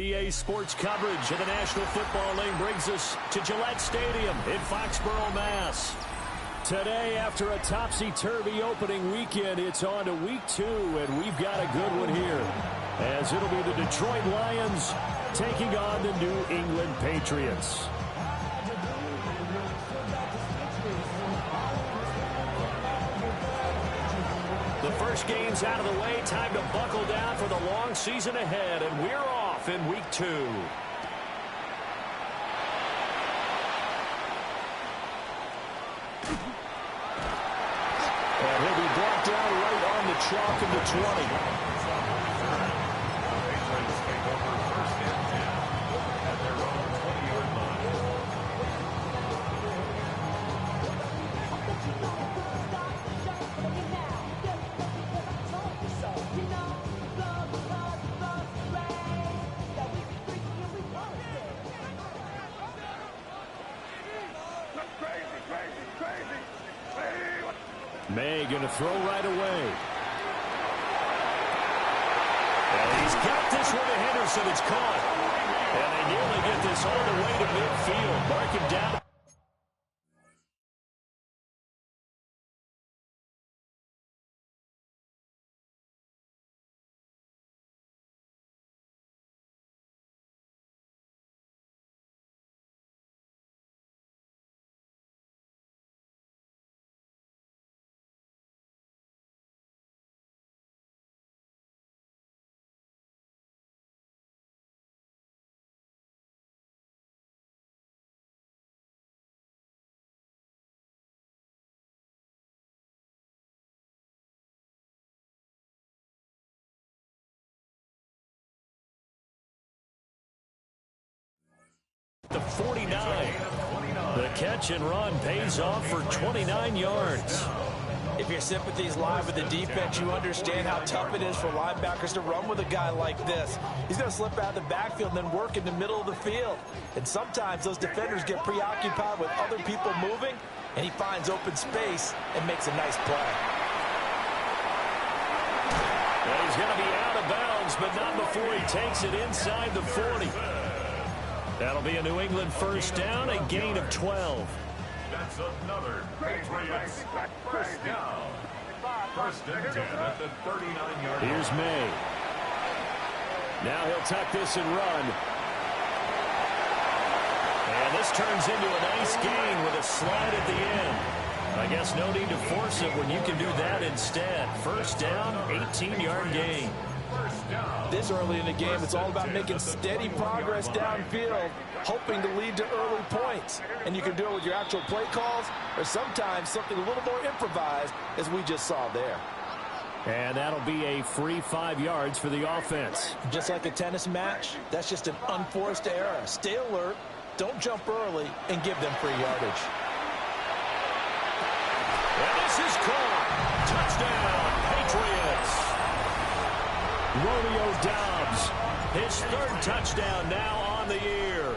EA Sports coverage of the National Football League brings us to Gillette Stadium in Foxborough, Mass. Today, after a topsy-turvy opening weekend, it's on to week 2, and we've got a good one here, as it'll be the Detroit Lions taking on the New England Patriots. The first game's out of the way. Time to buckle down for the long season ahead, and we're off in week 2. And he'll be brought down right on the chalk of the 20. May going to throw right away. And he's got this one to Henderson. It's caught. And they nearly get this all the way to midfield. Mark him down. The 49. The catch and run pays off for 29 yards. If your sympathies lie with the defense, you understand how tough it is for linebackers to run with a guy like this. He's going to slip out of the backfield and then work in the middle of the field. And sometimes those defenders get preoccupied with other people moving, and he finds open space and makes a nice play. And he's going to be out of bounds, but not before he takes it inside the 40. That'll be a New England first down, a gain of 12. That's another Patriots first down. First and 10 at the 39-yard line. Here's May. Now he'll tuck this and run. And this turns into a nice gain with a slide at the end. I guess no need to force it when you can do that instead. First down, 18-yard gain. This early in the game, it's all about making steady progress downfield, hoping to lead to early points. And you can do it with your actual play calls or sometimes something a little more improvised, as we just saw there. And that'll be a free 5 yards for the offense. Just like a tennis match, that's just an unforced error. Stay alert, don't jump early, and give them free yardage. And this is caught. Touchdown, Patriots. Romeo Doubs, his 3rd touchdown now on the year.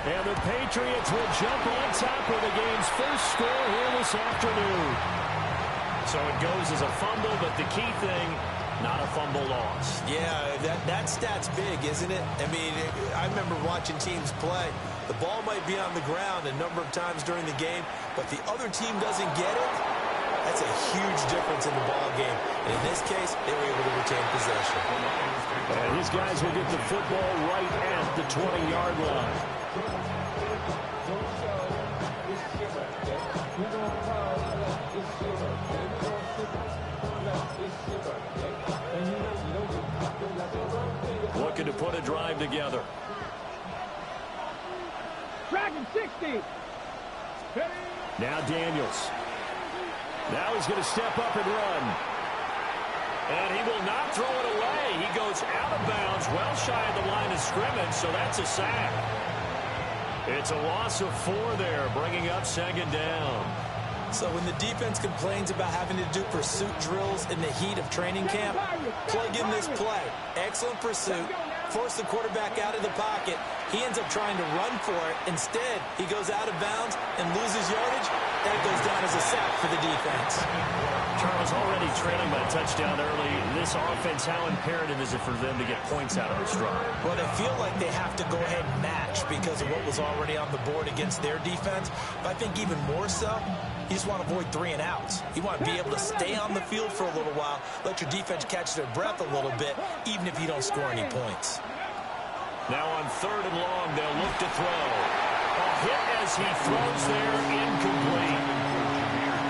And the Patriots will jump on top of the game's first score here this afternoon. So it goes as a fumble, but the key thing, not a fumble loss. Yeah, that stat's big, isn't it? I mean, I remember watching teams play. The ball might be on the ground a number of times during the game, but the other team doesn't get it. That's a huge difference in the ball game. And in this case, they were able to retain possession. And these guys will get the football right at the 20-yard line. Looking to put a drive together. Dragon 60. Now Daniels. Now he's going to step up and run. And he will not throw it away. He goes out of bounds, well shy of the line of scrimmage, so that's a sack. It's a loss of 4 there, bringing up 2nd down. So when the defense complains about having to do pursuit drills in the heat of training camp, plug in this play. Excellent pursuit. Force the quarterback out of the pocket. He ends up trying to run for it. Instead, he goes out of bounds and loses yardage. and it goes down as a sack for the defense. Charles, already trailing by a touchdown early. This offense, how imperative is it for them to get points out of this drive? Well, they feel like they have to go ahead and match because of what was already on the board against their defense. But I think even more so, you just want to avoid 3 and outs. You want to be able to stay on the field for a little while, let your defense catch their breath a little bit, even if you don't score any points. Now on 3rd and long, they'll look to throw. A hit as he throws there, incomplete.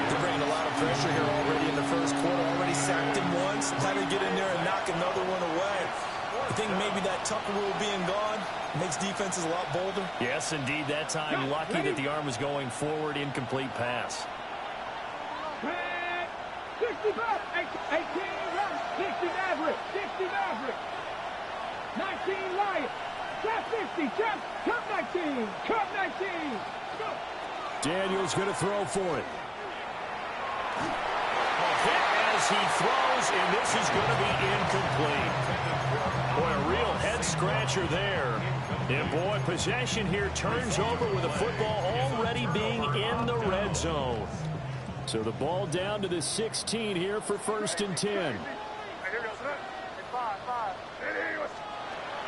They're bringing a lot of pressure here already in the first quarter. Already sacked him once. Had to get in there and knock another one away. I think maybe that Tucker rule being gone makes defenses a lot bolder. Yes, indeed. That time, lucky that the arm was going forward. Incomplete pass. 65, 18 Rams, 60 Maverick, 60 Maverick, 19 Lions, Trap 60, Cup 19, Cup 19. Go. Daniels going to throw for it. A hit as he throws, and this is going to be incomplete. Boy, a real head-scratcher there. And, boy, possession here turns over with the football already being in the red zone. So the ball down to the 16 here for 1st and 10.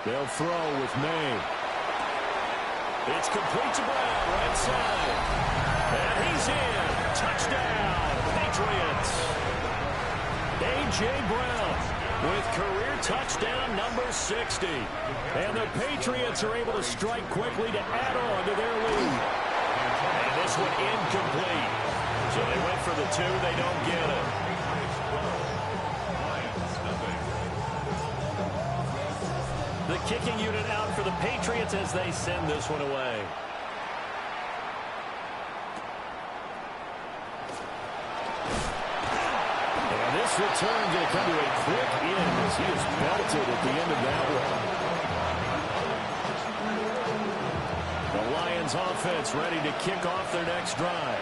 They'll throw with May. It's complete to Brown, right side. And he's in. Touchdown, Patriots. A.J. Brown with career touchdown number 60. And the Patriots are able to strike quickly to add on to their lead. And this one incomplete. So they went for the 2. They don't get it. The kicking unit out for the Patriots as they send this one away. And this return will come to a quick end as he is belted at the end of that one. The Lions offense ready to kick off their next drive.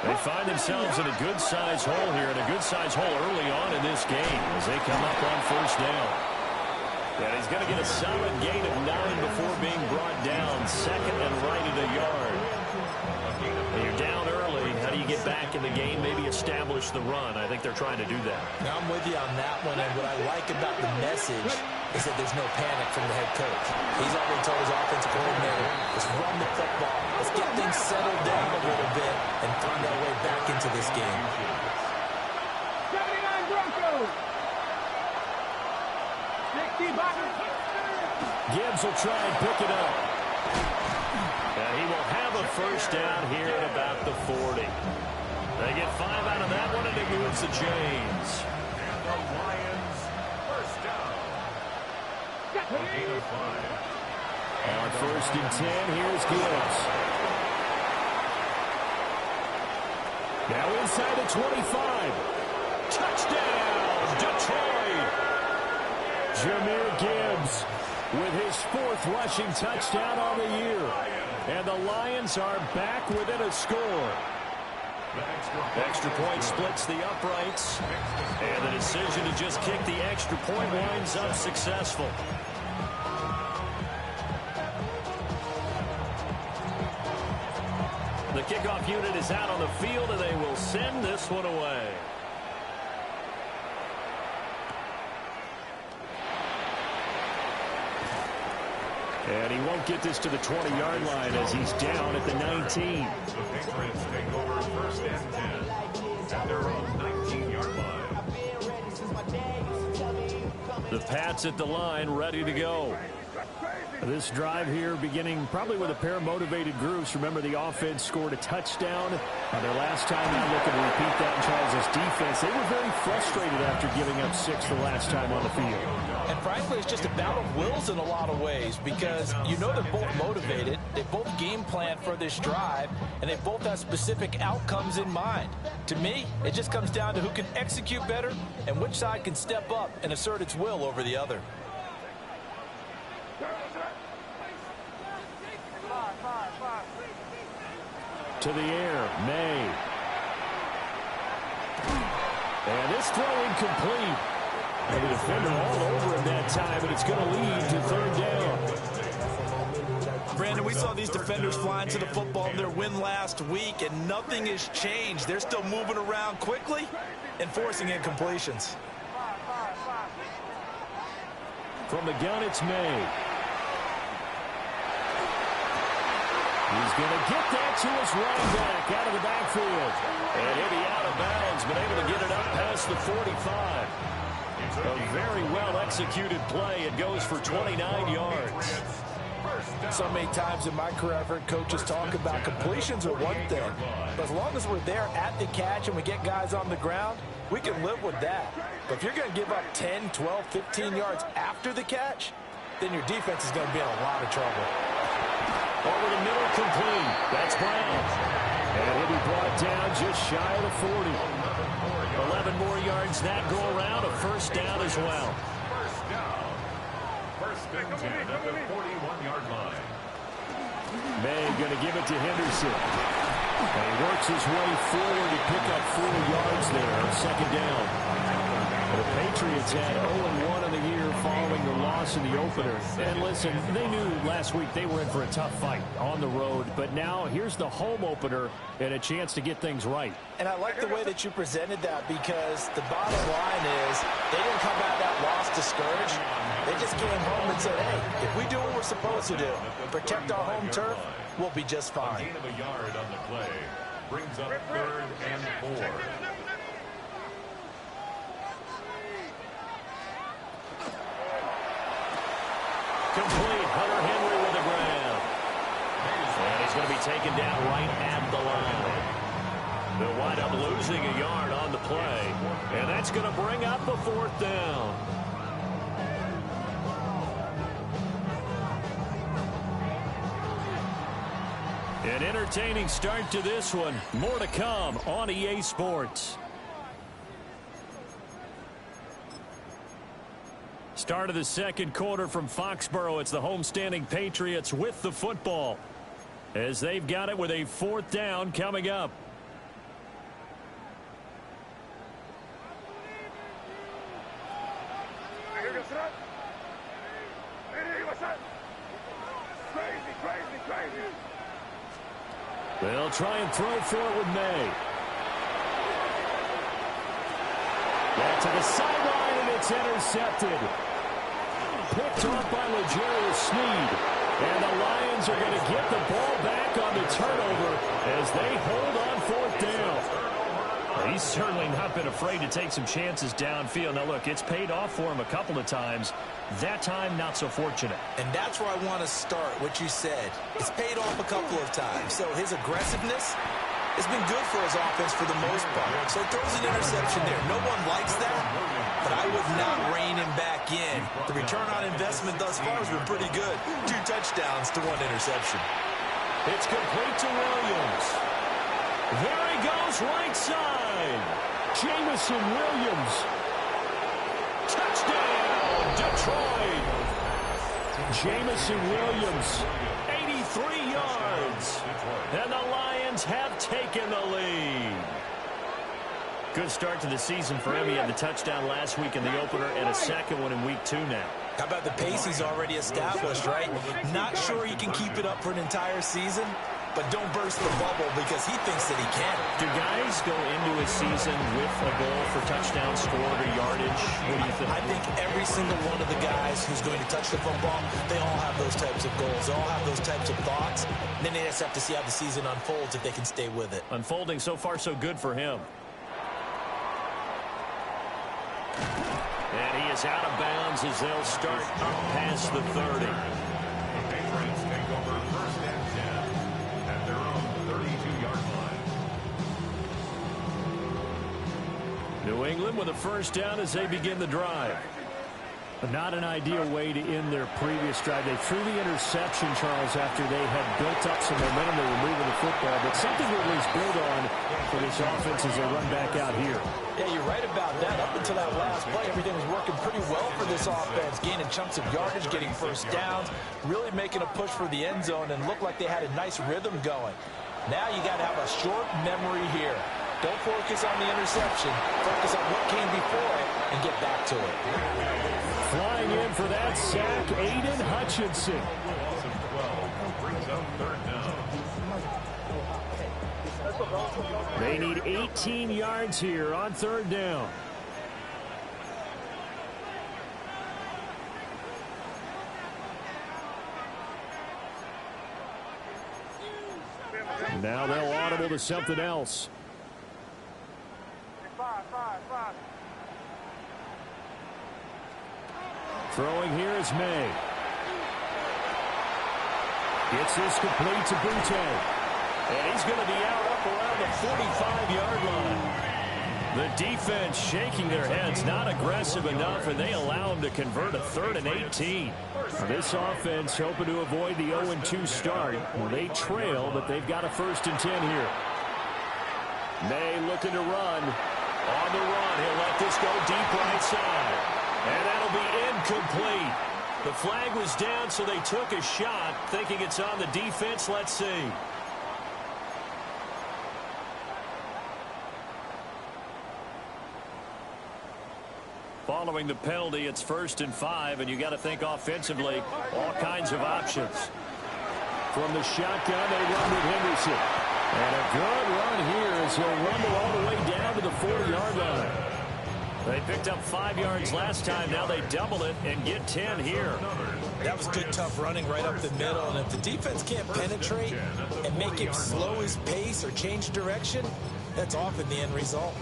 They find themselves in a good-sized hole here, and a good-sized hole early on in this game as they come up on 1st down. And he's going to get a solid gain of 9 before being brought down, 2nd and right at a yard. And you're down early. How do you get back in the game? Maybe establish the run. I think they're trying to do that. Now I'm with you on that one, and what I like about the message is that there's no panic from the head coach. He's already told his offensive coordinator, let's run the football, let's get things settled down a little bit, and find our way back into this game. 79 Broncos. 60 Buckers. Gibbs will try and pick it up. And he will have a 1st down here at about the 40. They get 5 out of that one, and it moves the chains. The Lions, 1st down. On 1st and 10, here's Gibbs. Now inside the 25. Touchdown, Detroit! Jahmyr Gibbs with his 4th rushing touchdown on the year. And the Lions are back within a score. Extra point splits the uprights. And the decision to just kick the extra point winds up successful. The kickoff unit is out on the field, and they will send this one away. And he won't get this to the 20-yard line as he's down at the 19. The Patriots take over 1st and 10 at their own 19-yard line. The Pats at the line, ready to go. This drive here beginning probably with a pair of motivated groups. Remember, the offense scored a touchdown. Their last time out, looking to repeat that in Charles' defense. They were very frustrated after giving up 6 the last time on the field. And frankly, it's just a battle of wills in a lot of ways because you know they're both motivated. They both game plan for this drive, and they both have specific outcomes in mind. To me, it just comes down to who can execute better and which side can step up and assert its will over the other. To the air, May. And this throw incomplete. And the defender all over him that time, but it's going to lead to 3rd down. Brandon, we saw these defenders flying to the football in their win last week, and nothing has changed. They're still moving around quickly and forcing incompletions. From the gun, it's May. He's going to get that to his running back out of the backfield. And he'll be out of bounds, but able to get it up past the 45. A very well-executed play. It goes for 29 yards. So many times in my career, I've heard coaches talk about completions are one thing. But as long as we're there at the catch and we get guys on the ground, we can live with that. But if you're going to give up 10, 12, 15 yards after the catch, then your defense is going to be in a lot of trouble. Over the middle, complete. That's Brown. And he'll be brought down just shy of the 40. 11 more yards that go around. A first down as well. First down. First and 10 at the 41-yard line. May going to give it to Henderson. And he works his way forward to pick up 4 yards there on second down. The Patriots had 0-1 in the year following the loss in the opener. And listen, they knew last week they were in for a tough fight on the road. But now here's the home opener and a chance to get things right. And I like the way that you presented that, because the bottom line is they didn't come out of that loss discouraged. They just came home and said, hey, if we do what we're supposed to do, protect our home turf, we'll be just fine. Gain of a yard on the play brings up 3rd and 4. Complete. Hunter Henry with the grab. And he's going to be taken down right at the line. They'll wind up losing a yard on the play. And that's going to bring up the 4th down. An entertaining start to this one. More to come on EA Sports. Start of the second quarter from Foxborough. It's the homestanding Patriots with the football, as they've got it with a 4th down coming up. They'll try and throw for it with May. Back to the sideline, and it's intercepted. Picked off by L'Jarius Sneed. And the Lions are going to get the ball back on the turnover as they hold on 4th down. He's certainly not been afraid to take some chances downfield. Now, look, it's paid off for him a couple of times. That time, not so fortunate. And that's where I want to start, what you said. It's paid off a couple of times. So his aggressiveness has been good for his offense for the most part. So he throws an interception there. No one likes that, but I would not rein him back in. The return on investment thus far has been pretty good. 2 touchdowns to 1 interception. It's complete to Williams. There he goes, right side. Jameson Williams. Touchdown, Detroit. Jameson Williams, 83 yards. And the Lions have taken the lead. Good start to the season for him. He had the touchdown last week in the opener and a second one in week 2 now. How about the pace he's already established, right? Not sure he can keep it up for an entire season, but don't burst the bubble because he thinks that he can. Do guys go into a season with a goal for touchdown scored or yardage? What do you think? I think every single one of the guys who's going to touch the football, they all have those types of goals. They all have those types of thoughts. And then they just have to see how the season unfolds if they can stay with it. Unfolding so far so good for him. And he is out of bounds as they'll start up past the 30. The Patriots take over 1st and 10 at their own 32-yard line. New England with a first down as they begin the drive. But not an ideal way to end their previous drive. They threw the interception, Charles, after they had built up some momentum. They were moving the football, but something to at least build on for this offense as they run back out here. Yeah, you're right about that. Up until that last play, everything was working pretty well for this offense, gaining chunks of yardage, getting first downs, really making a push for the end zone, and looked like they had a nice rhythm going. Now you got to have a short memory here. Don't focus on the interception. Focus on what came before it and get back to it. Flying in for that sack, Aiden Hutchinson. Loss of 12 brings They need 18 yards here on third down. Now they'll audible to something else. Throwing here is May. Gets this complete to Butte. And he's going to be out up around the 45-yard line. The defense shaking their heads, not aggressive enough, and they allow them to convert a 3rd and 18. This offense hoping to avoid the 0-2 start. They trail, but they've got a 1st and 10 here. May looking to run. On the run, he'll let this go deep right side. And that'll be incomplete. The flag was down, so they took a shot, thinking it's on the defense. Let's see. Following the penalty, it's 1st and 5, and you got to think offensively, all kinds of options. From the shotgun, they run with Henderson. And a good run here as he'll rumble all the way down to the 40-yard line. They picked up 5 yards last time. Now they double it and get 10 here. That was good, tough running right up the middle. And if the defense can't penetrate and make him slow his pace or change direction, that's often the end result.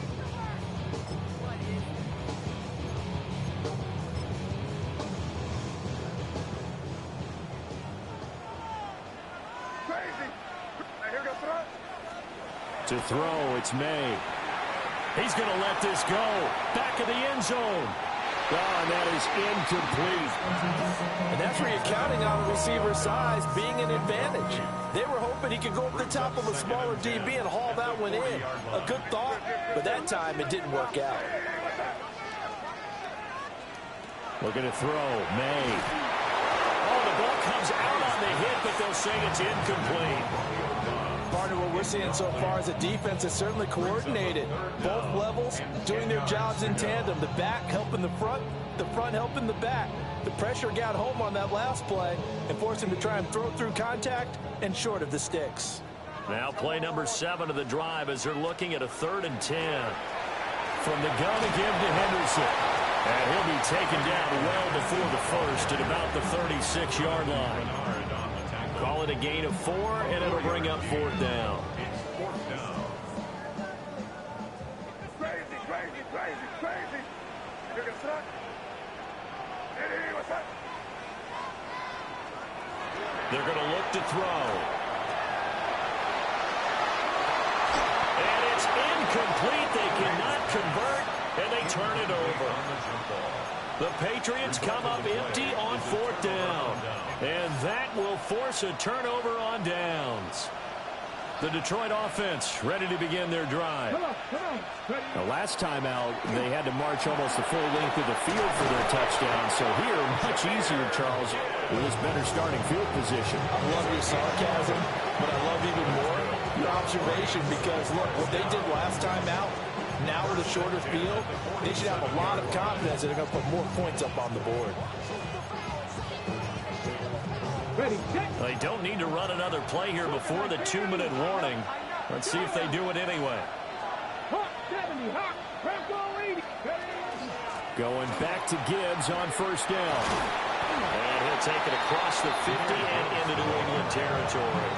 To throw, it's May. He's going to let this go. Back of the end zone. Oh, and that is incomplete. And that's where you're counting on the receiver's size being an advantage. They were hoping he could go up the top of a smaller DB and haul that one in. A good thought, but that time it didn't work out. Looking to throw, May. Oh, the ball comes out on the hit, but they'll say it's incomplete. Partner, what we're seeing so far is a defense that's certainly coordinated. Both levels doing their jobs in tandem. The back helping the front helping the back. The pressure got home on that last play and forced him to try and throw through contact and short of the sticks. Now play number 7 of the drive as they're looking at a 3rd and 10. From the gun again to Henderson. And he'll be taken down well before the first at about the 36-yard line. Call it a gain of 4, and it'll bring up 4th down. They're going to look to throw. And it's incomplete. They cannot convert, and they turn it over. The Patriots come up empty on 4th down. And that will force a turnover on downs. The Detroit offense ready to begin their drive. The last time out, they had to march almost the full length of the field for their touchdown. So here, much easier, Charles, with this better starting field position. I love your sarcasm, but I love even more your observation because, look, what they did last time out, now with a shorter field, they should have a lot of confidence that they're going to put more points up on the board. They don't need to run another play here before the 2-minute warning. Let's see if they do it anyway. Going back to Gibbs on 1st down. And he'll take it across the 50 and into New England territory.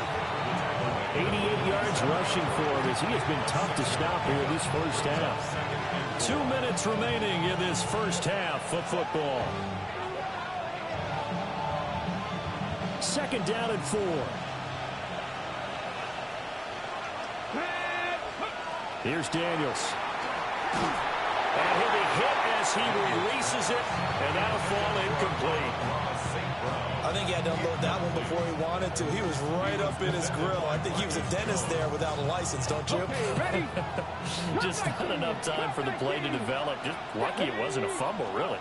88 yards rushing for him as he has been tough to stop here this first half. 2 minutes remaining in this first half of football. 2nd down and 4. Here's Daniels. And he'll be hit as he releases it, and that'll fall incomplete. I think he had to unload that one before he wanted to. He was right up in his grill. I think he was a dentist there without a license, don't you? Just not enough time for the play to develop. Just lucky it wasn't a fumble, really.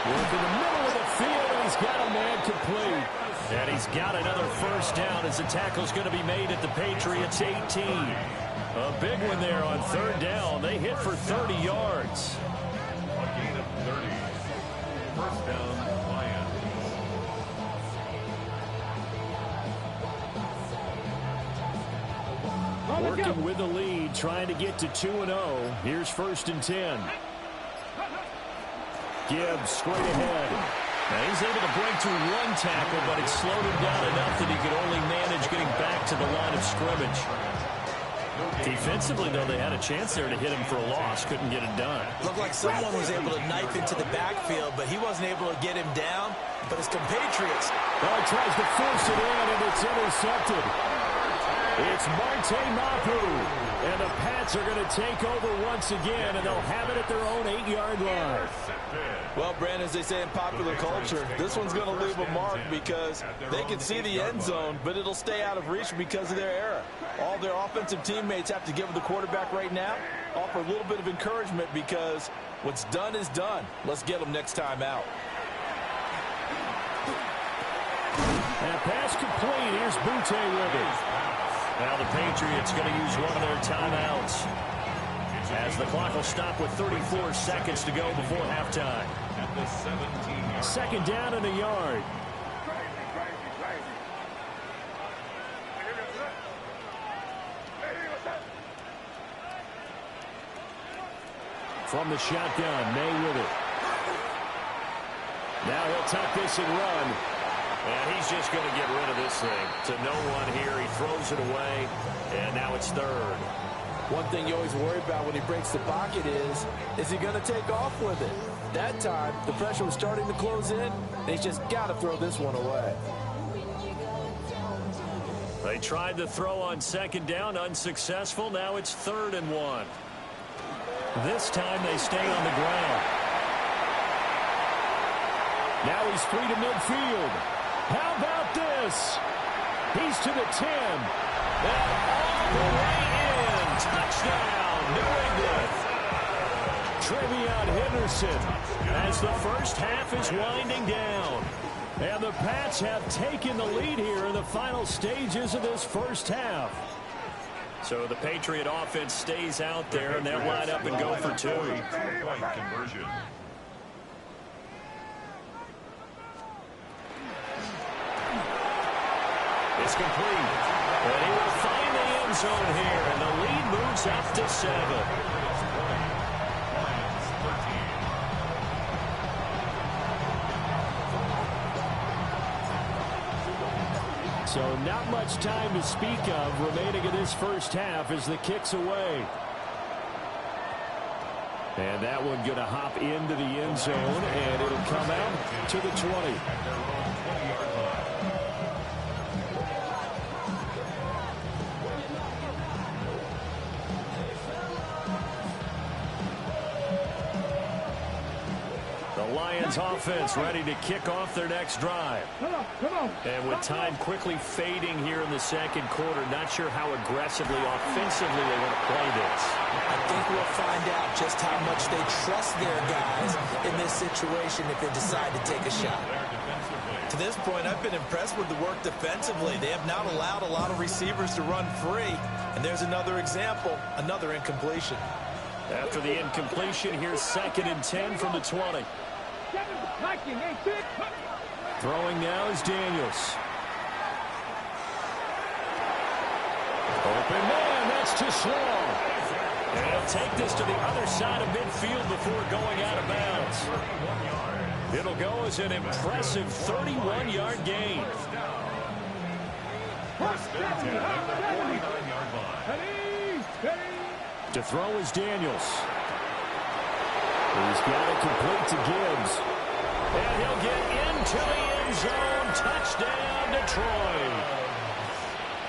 Work in the middle of the field, and he's got a man complete. And he's got another 1st down as the tackle's going to be made at the Patriots 18. A big one there on 3rd down. They hit for 30 yards. A gain of 30. 1st down, Lions. Working with the lead, trying to get to 2-0. Here's 1st and 10. Gibbs straight ahead. Now he's able to break through one tackle, but it slowed him down enough that he could only manage getting back to the line of scrimmage. Defensively, though, they had a chance there to hit him for a loss. Couldn't get it done. Looked like someone was able to knife into the backfield, but he wasn't able to get him down. But his compatriots... Oh, he tries to force it in, and it's intercepted. It's Marte Mapu. And the Pats are going to take over once again, and they'll have it at their own 8-yard line. Well, Brandon, as they say in popular culture, this one's going to leave a mark because they can see the end zone, but it'll stay out of reach because of their error. All their offensive teammates have to give the quarterback right now, offer a little bit of encouragement because what's done is done. Let's get them next time out. And pass complete. Here's Butte with it. Now the Patriots going to use one of their timeouts as the clock will stop with 34 seconds to go before halftime. At the 17-yard. 2nd down and a yard. From the shotgun, May with it. Now he'll tuck this and run. And he's just going to get rid of this thing to no one here. He throws it away, and now it's 3rd. One thing you always worry about when he breaks the pocket is he going to take off with it? That time, the pressure was starting to close in, and he's just got to throw this one away. They tried to throw on 2nd down, unsuccessful. Now it's 3rd and 1. This time they stay on the ground. Now he's free to midfield. How about this? He's to the 10. And all the way in. Touchdown, New England. Trevion Henderson as the first half is winding down. And the Pats have taken the lead here in the final stages of this first half. So the Patriot offense stays out there, and they'll line up and go for 2. Conversion. It's complete. And he will find the end zone here, and the lead moves up to 7. So not much time to speak of remaining in this first half as the kick's away. And that one going to hop into the end zone, and it'll come out to the 20. Lions offense ready to kick off their next drive. Come on. And with time quickly fading here in the 2nd quarter, not sure how aggressively, offensively they want to play this. I think we'll find out just how much they trust their guys in this situation if they decide to take a shot. To this point, I've been impressed with the work defensively. They have not allowed a lot of receivers to run free. And there's another example, another incompletion. After the incompletion, here's 2nd and 10 from the 20. Throwing now is Daniels. Open man, that's too slow. And he'll take this to the other side of midfield before going out of bounds. It'll go as an impressive 31-yard gain. To throw is Daniels. He's got it complete to Gibbs. And he'll get into the end zone. Touchdown, Detroit.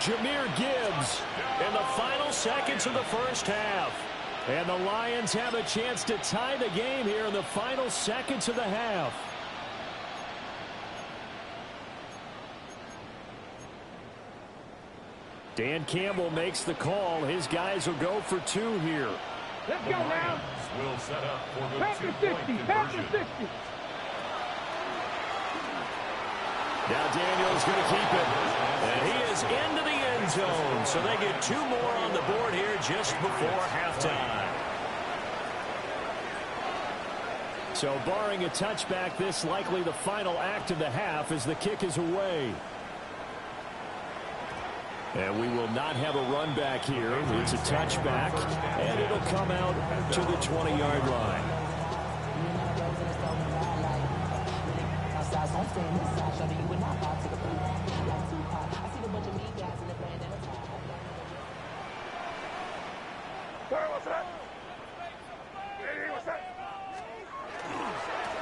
Jahmyr Gibbs in the final seconds of the first half. And the Lions have a chance to tie the game here in the final seconds of the half. Dan Campbell makes the call. His guys will go for 2 here. Let's go now. Will set up for the Back to 60. two-point Back to conversion. 60. Now Daniels going to keep it. And he is into the end zone. So they get 2 more on the board here just before halftime. So barring a touchback, this likely the final act of the half as the kick is away. And we will not have a run back here. It's a touchback, and it'll come out to the 20-yard line.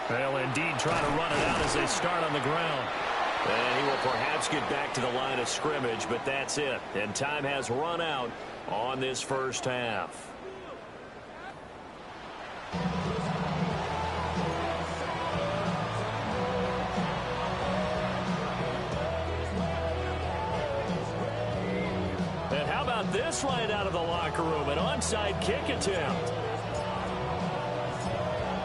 They'll indeed try to run it out as they start on the ground. And he will perhaps get back to the line of scrimmage, but that's it. And time has run out on this first half. And how about this right out of the locker room? An onside kick attempt.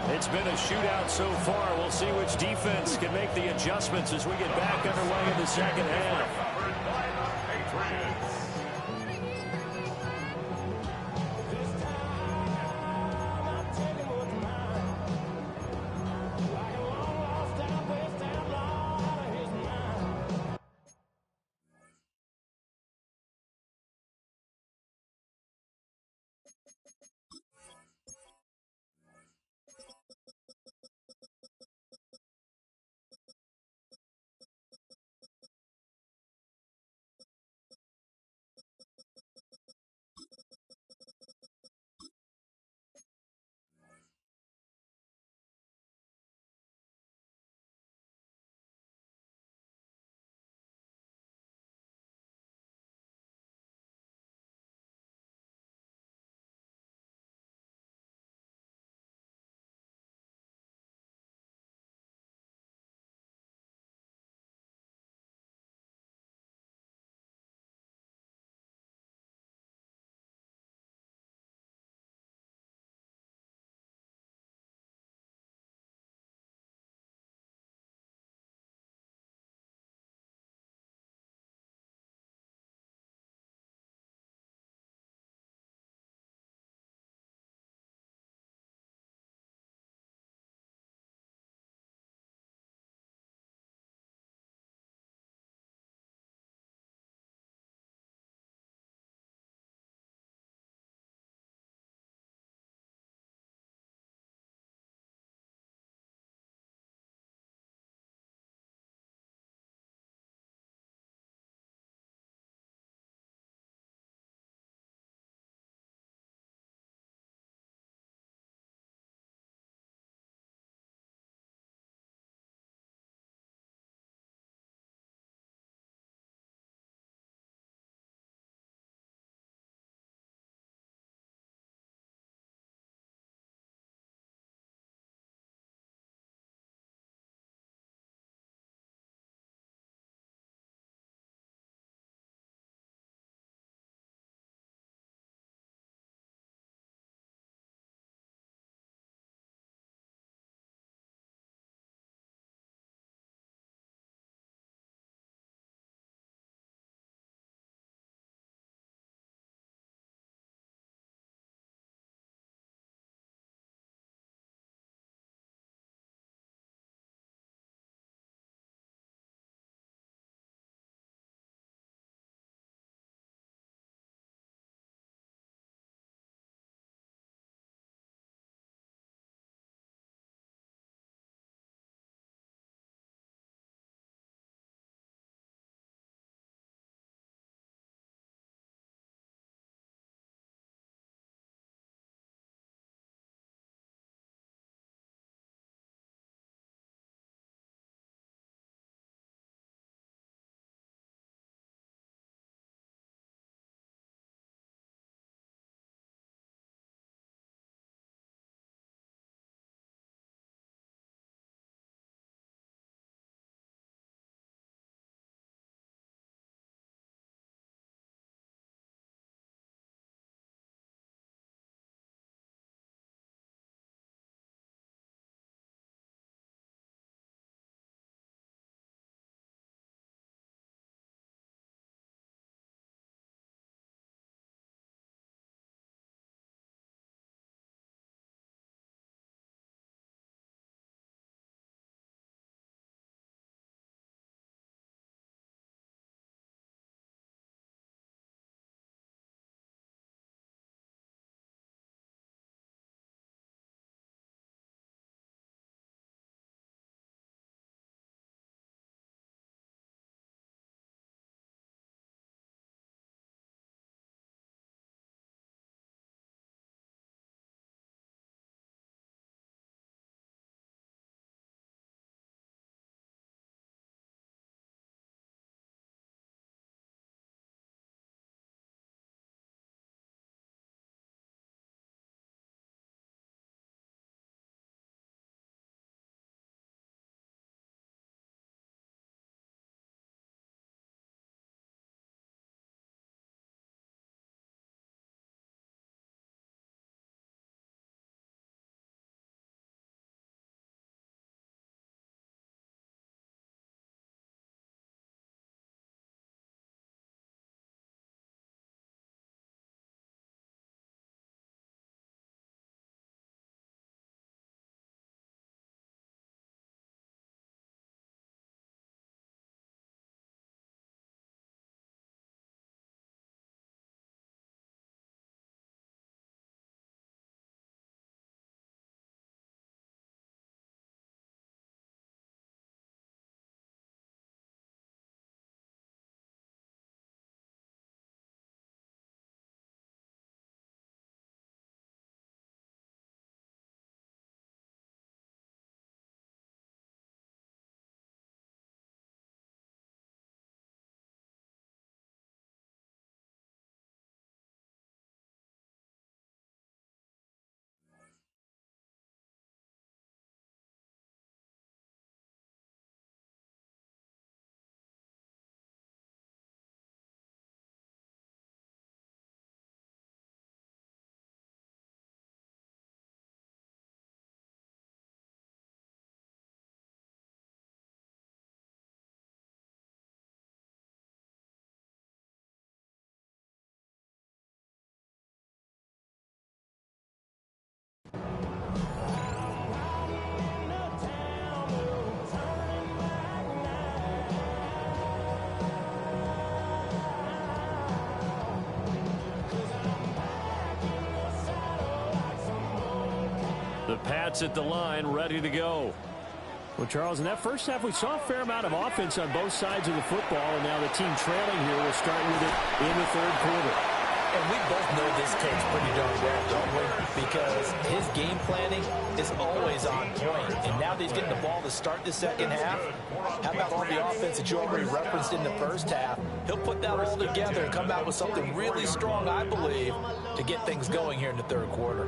It's been a shootout so far. We'll see which defense can make the adjustments as we get back underway in the second half. sets at the line, ready to go. Well, Charles, in that first half, we saw a fair amount of offense on both sides of the football, and now the team trailing here will start with it in the third quarter. And we both know this coach pretty darn well, don't we? Because his game planning is always on point. And now that he's getting the ball to start the second half, how about all the offense that you already referenced in the first half? He'll put that all together and come out with something really strong, I believe, to get things going here in the third quarter.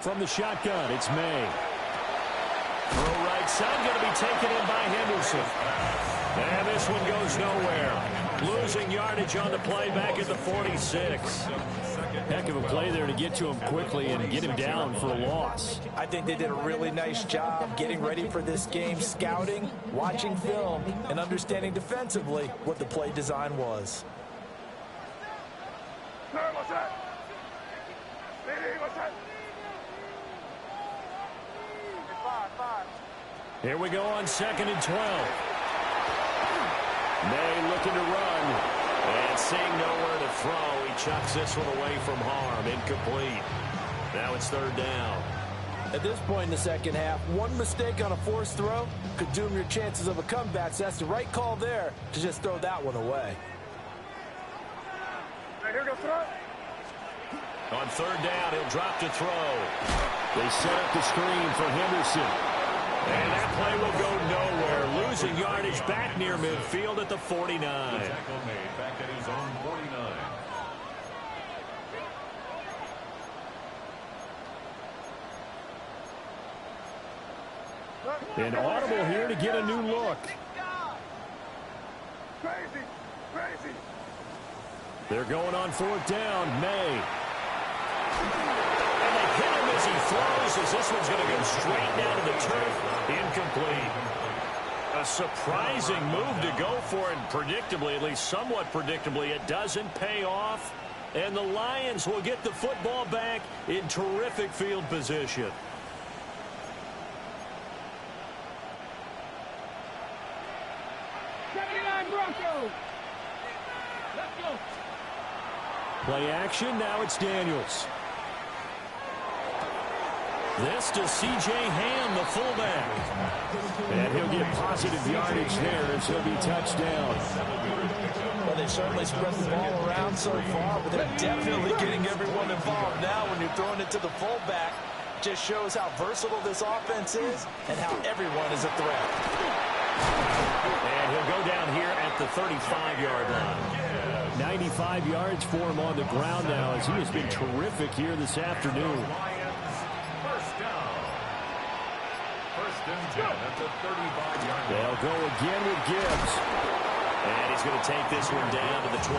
From the shotgun, it's May. Throw right side, going to be taken in by Henderson. And this one goes nowhere. Losing yardage on the play back at the 46. Heck of a play there to get to him quickly and get him down for a loss. I think they did a really nice job getting ready for this game, scouting, watching film, and understanding defensively what the play design was. Here we go on 2nd and 12. May looking to run. And seeing nowhere to throw, he chucks this one away from harm. Incomplete. Now it's 3rd down. At this point in the second half, one mistake on a forced throw could doom your chances of a comeback. So that's the right call there to just throw that one away. On 3rd down, he'll drop to throw. They set up the screen for Henderson. And that play will go nowhere. Losing yardage back near midfield at the 49. Tackle made back at his own 49. An audible here to get a new look. They're going on 4th down. May. And they hit him as he throws, as this one's going to go straight down to the turf. Incomplete. A surprising move to go for it, predictably, at least somewhat predictably. It doesn't pay off, and the Lions will get the football back in terrific field position. Broncos. Let's go. Play action, now it's Daniels. This to C.J. Ham, the fullback. And he'll get positive yardage there as he'll be touched down. Well, they've certainly spread the ball around so far, but they're definitely getting everyone involved now when you're throwing it to the fullback. Just shows how versatile this offense is and how everyone is a threat. And he'll go down here at the 35-yard line. 95 yards for him on the ground now as he has been terrific here this afternoon. They'll go again with Gibbs. And he's going to take this one down to the 25.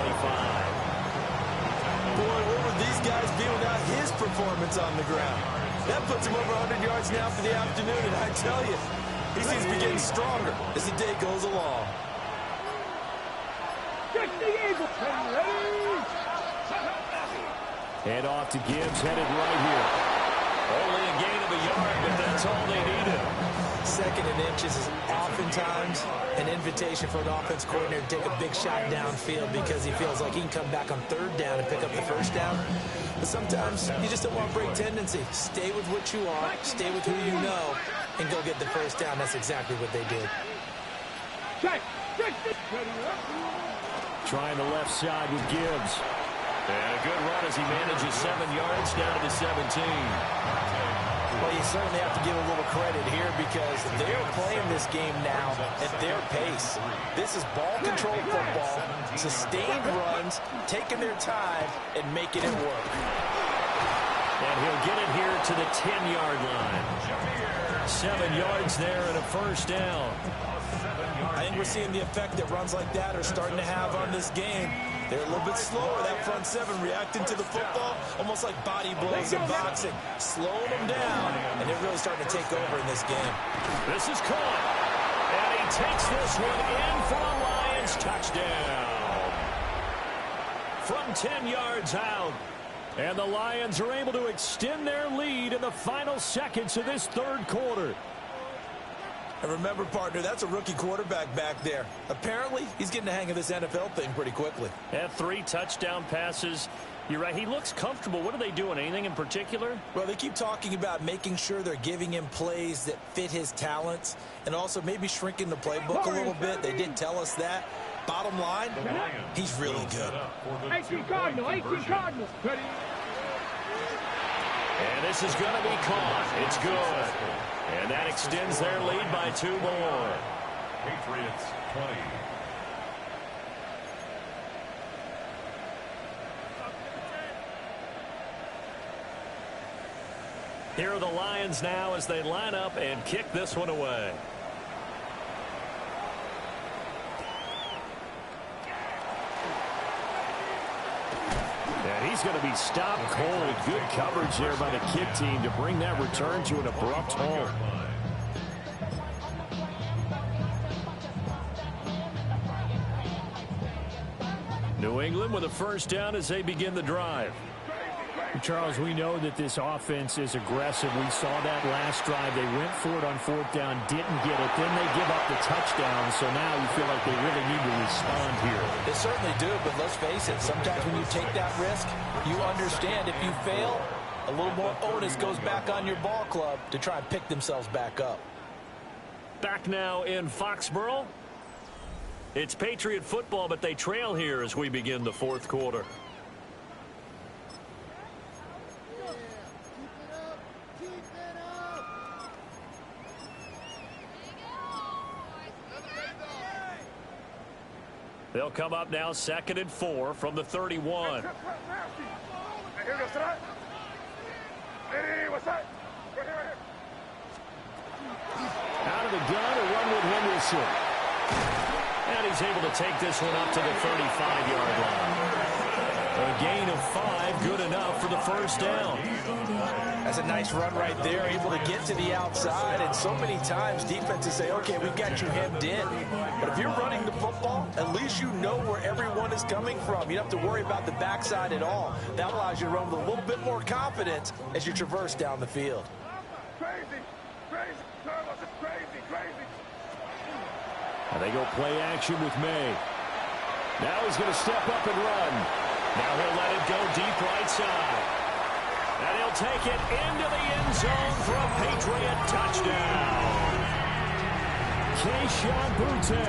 Boy, where would these guys be without his performance on the ground? That puts him over 100 yards now for the afternoon, and I tell you, he seems to be getting stronger as the day goes along. Head off to Gibbs, headed right here. Only a gain of a yard, but that's all they needed. 2nd and inches is oftentimes an invitation for an offense coordinator to take a big shot downfield because he feels like he can come back on 3rd down and pick up the 1st down. But sometimes you just don't want break tendency. Stay with what you are, stay with who you know, and go get the 1st down. That's exactly what they did. Trying the left side with Gibbs. And a good run as he manages 7 yards down to the 17. Well, you certainly have to give a little credit here because they're playing this game now at their pace. This is ball control football, sustained runs, taking their time, and making it work. And he'll get it here to the 10-yard line. 7 yards there and a 1st down. I think we're seeing the effect that runs like that are starting to have on this game. They're a little bit slower, that front 7, reacting to the football, almost like body blows in boxing, slowing them down, and they're really starting to take over in this game. This is caught, and he takes this one in for a Lions touchdown. From 10 yards out, and the Lions are able to extend their lead in the final seconds of this 3rd quarter. And remember, partner, that's a rookie quarterback back there. Apparently, he's getting the hang of this NFL thing pretty quickly. Had 3 touchdown passes. You're right. He looks comfortable. What are they doing? Anything in particular? Well, they keep talking about making sure they're giving him plays that fit his talents and also maybe shrinking the playbook a little bit. They did tell us that. Bottom line, he's really good. 18 Cardinal, 18 Cardinal. Ready? And this is going to be caught. It's good. And that extends their lead by 2 more. Patriots 20. Here are the Lions now as they line up and kick this one away. And he's going to be stopped cold. Good coverage there by the kick team to bring that return to an abrupt halt. New England with a first down as they begin the drive. Charles, we know that this offense is aggressive. We saw that last drive. They went for it on 4th down, didn't get it. Then they give up the touchdown. So now you feel like they really need to respond here. They certainly do, but let's face it. Sometimes when you take that risk, you understand if you fail, a little more onus goes back on your ball club to try and pick themselves back up. Back now in Foxborough. It's Patriot football, but they trail here as we begin the 4th quarter. They'll come up now 2nd and 4 from the 31. Out of the gun, a run with Henderson. And he's able to take this one up to the 35-yard line. A gain of 5, good enough for the first down. That's a nice run right there, able to get to the outside. And so many times defenses say, okay, we've got you hemmed in. But if you're running the football, at least you know where everyone is coming from. You don't have to worry about the backside at all. That allows you to run with a little bit more confidence as you traverse down the field. Crazy, crazy, Carlos, it's crazy, crazy. And they go play action with May. Now he's going to step up and run. Now he'll let it go deep right side. And he'll take it into the end zone for a Patriot touchdown. Kayshon Boutte,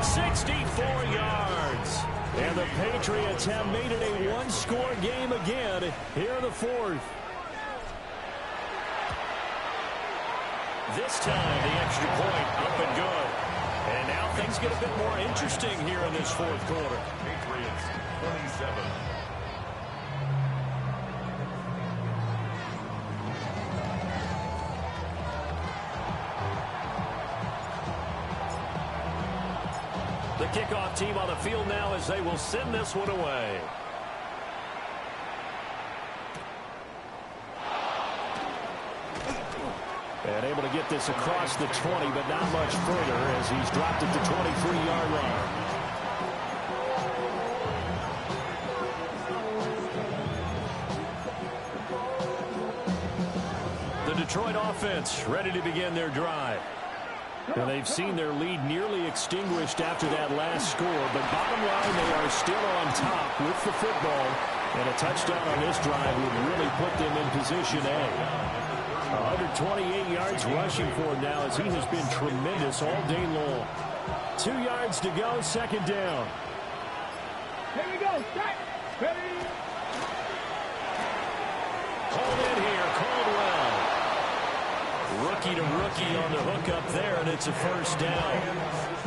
64 yards. And the Patriots have made it a one-score game again here in the 4th. This time the extra point up and good. And now things get a bit more interesting here in this 4th quarter. Patriots 27. The kickoff team on the field now as they will send this one away. And able to get this across the 20, but not much further as he's dropped it to 23-yard line. The Detroit offense ready to begin their drive. And they've seen their lead nearly extinguished after that last score, but bottom line, they are still on top with the football, and a touchdown on this drive would really put them in position A. 128 yards rushing for him now as he has been tremendous all day long. 2 yards to go, 2nd down. Here we go. Set. Ready. Hold in here, Caldwell. Rookie to rookie on the hook up there, and it's a first down.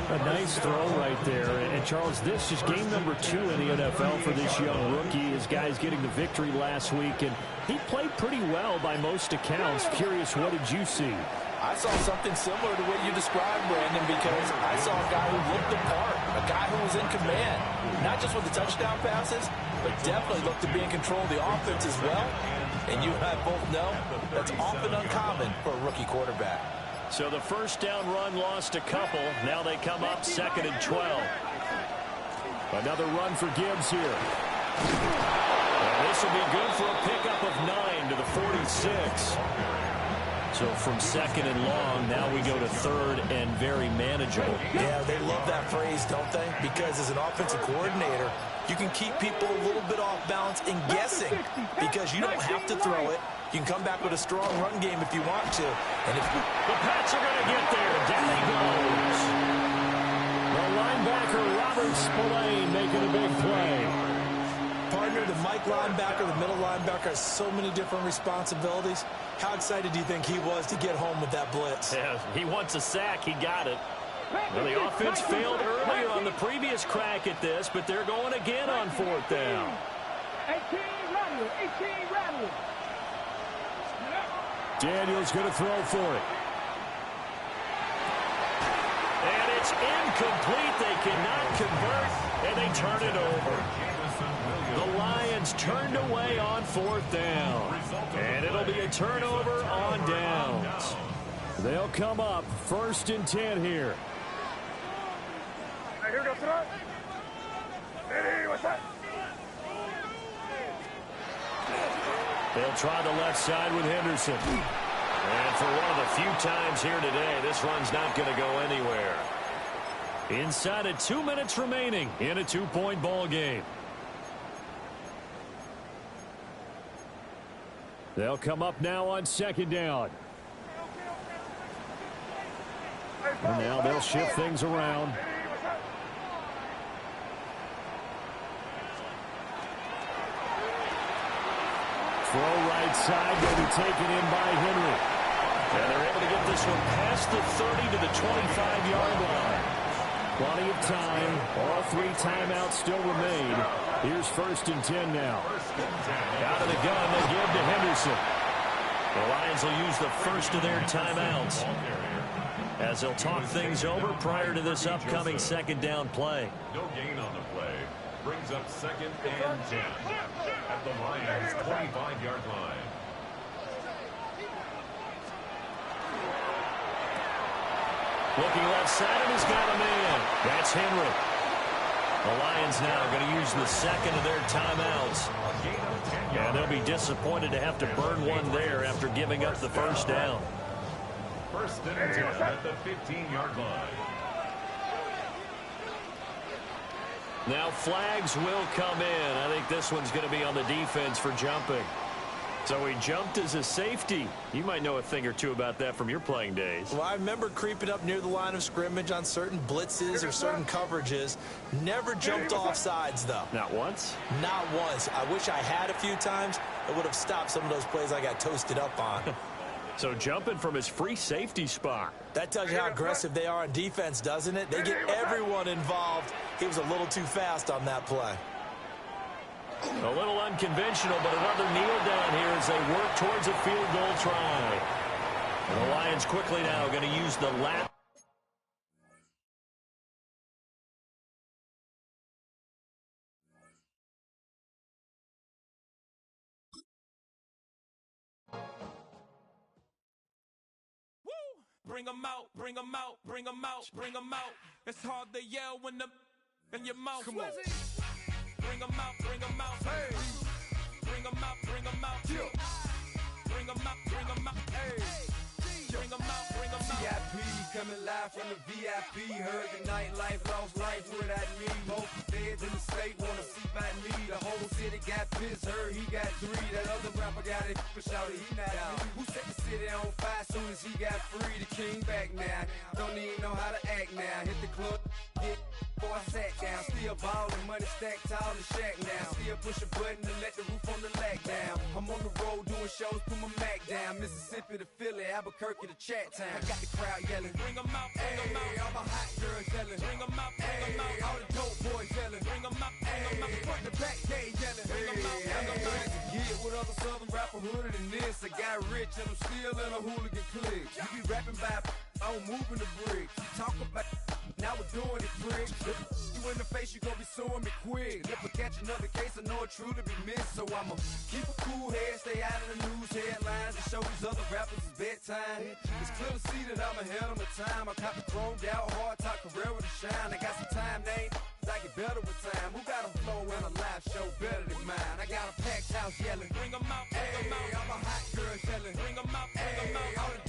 A nice throw right there. And Charles, this is game number 2 in the NFL for this young rookie. His guys getting the victory last week, and he played pretty well by most accounts. Curious, what did you see? I saw something similar to what you described, Brandon, because I saw a guy who looked the part, a guy who was in command, not just with the touchdown passes, but definitely looked to be in control of the offense as well. And you and I both know that's often uncommon for a rookie quarterback. So the first down run lost a couple. Now they come up 2nd and 12. Another run for Gibbs here. And this will be good for a pickup of 9 to the 46. So from second and long, now we go to third and very manageable. Yeah, they love that phrase, don't they? Because as an offensive coordinator, you can keep people a little bit off balance and guessing because you don't have to throw it. You can come back with a strong run game if you want to. And if the Pats are going to get there, down he goes. The linebacker, Robert Spillane, making a big play. Partner, the Mike linebacker, the middle linebacker has so many different responsibilities. How excited do you think he was to get home with that blitz? Yeah, he wants a sack. He got it. Well, the offense failed earlier on the previous crack at this, but they're going again on fourth down. 18 Rattler. Daniels going to throw for it. And it's incomplete. They cannot convert, and they turn it over. The Lions turned away on fourth down. And it'll be a turnover on downs. They'll come up 1st and 10 here. Here goes it. Hey, what's that? They'll try the left side with Henderson. And for one of the few times here today, this run's not going to go anywhere. Inside of 2 minutes remaining in a 2-point ball game. They'll come up now on 2nd down. And now they'll shift things around. Throw right side, going to be taken in by Henry. And they're able to get this one past the 30 to the 25-yard line. Plenty of time. All 3 timeouts still remain. Here's 1st and 10 now. Out of the gun, they give to Henderson. The Lions will use the first of their timeouts as they'll talk things over prior to this upcoming 2nd down play. No gain on the play. Brings up 2nd and 10 at the Lions' 25-yard line. Looking left side, and he's got a man. That's Henry. The Lions now going to use the 2nd of their timeouts. And they'll be disappointed to have to burn one there after giving up the 1st down. 1st and 10 at the 15-yard line. Now flags will come in. I think this one's going to be on the defense for jumping. So he jumped as a safety. You might know a thing or two about that from your playing days. Well, I remember creeping up near the line of scrimmage on certain blitzes or certain coverages. Never jumped off sides, though. Not once? Not once. I wish I had a few times. It would have stopped some of those plays I got toasted up on. So jumping from his free safety spot. That tells you how aggressive they are on defense, doesn't it? They get everyone involved. He was a little too fast on that play. A little unconventional, but another kneel down here as they work towards a field goal try. And the Lions quickly now going to use the lap. Bring 'em out, bring 'em out, bring 'em out, bring 'em out. It's hard to yell when the in your mouth. Come on. Bring 'em out, bring 'em out. Hey. Bring 'em out, bring 'em out. Yeah. Bring 'em out, bring 'em out. Hey. Bring 'em out, bring 'em out. VIP coming live from the VIP. Heard the nightlife, lost life without me. Both feds in the state wanna see by me. The whole city got pissed, heard he got 3. That other rapper got it, but shouted he not out. Who set the city on fire soon as he got free? The king back now. Don't even know how to act now. Hit the club, get before I sat down. Still ballin', money stacked tall in shack now. Still push a button to let the roof on the lag down. I'm on the road doing shows, put my Mac down. Mississippi to Philly, Albuquerque to Chat Town. I got the crowd yelling. Bring 'em out, bring 'em out. All my hot girls yelling. Bring 'em out, bring 'em out. All the dope boys yelling. Bring 'em out, bring 'em out. Front the back, they yelling. Bring 'em out, bring 'em out. Get with other southern rapper hooded than this. I got rich and I'm still in a hooligan clique. You be rapping by I'm moving the bricks. You talk about now we're doing it, prick. You in the face, you gon' be suing me quick. If I catch another case, I know it truly be missed. So I'ma keep a cool head, stay out of the news headlines, and show these other rappers it's bedtime. It's clear to see that I'm ahead of my time. I caught the chromed out, hard top career to shine. I got some time, they ain't I get better with time. Who got a flow and a live show better than mine? I got a packed house yelling. Bring 'em out, bring 'em out. All my hot girls yelling. Bring 'em out, bring 'em out. All the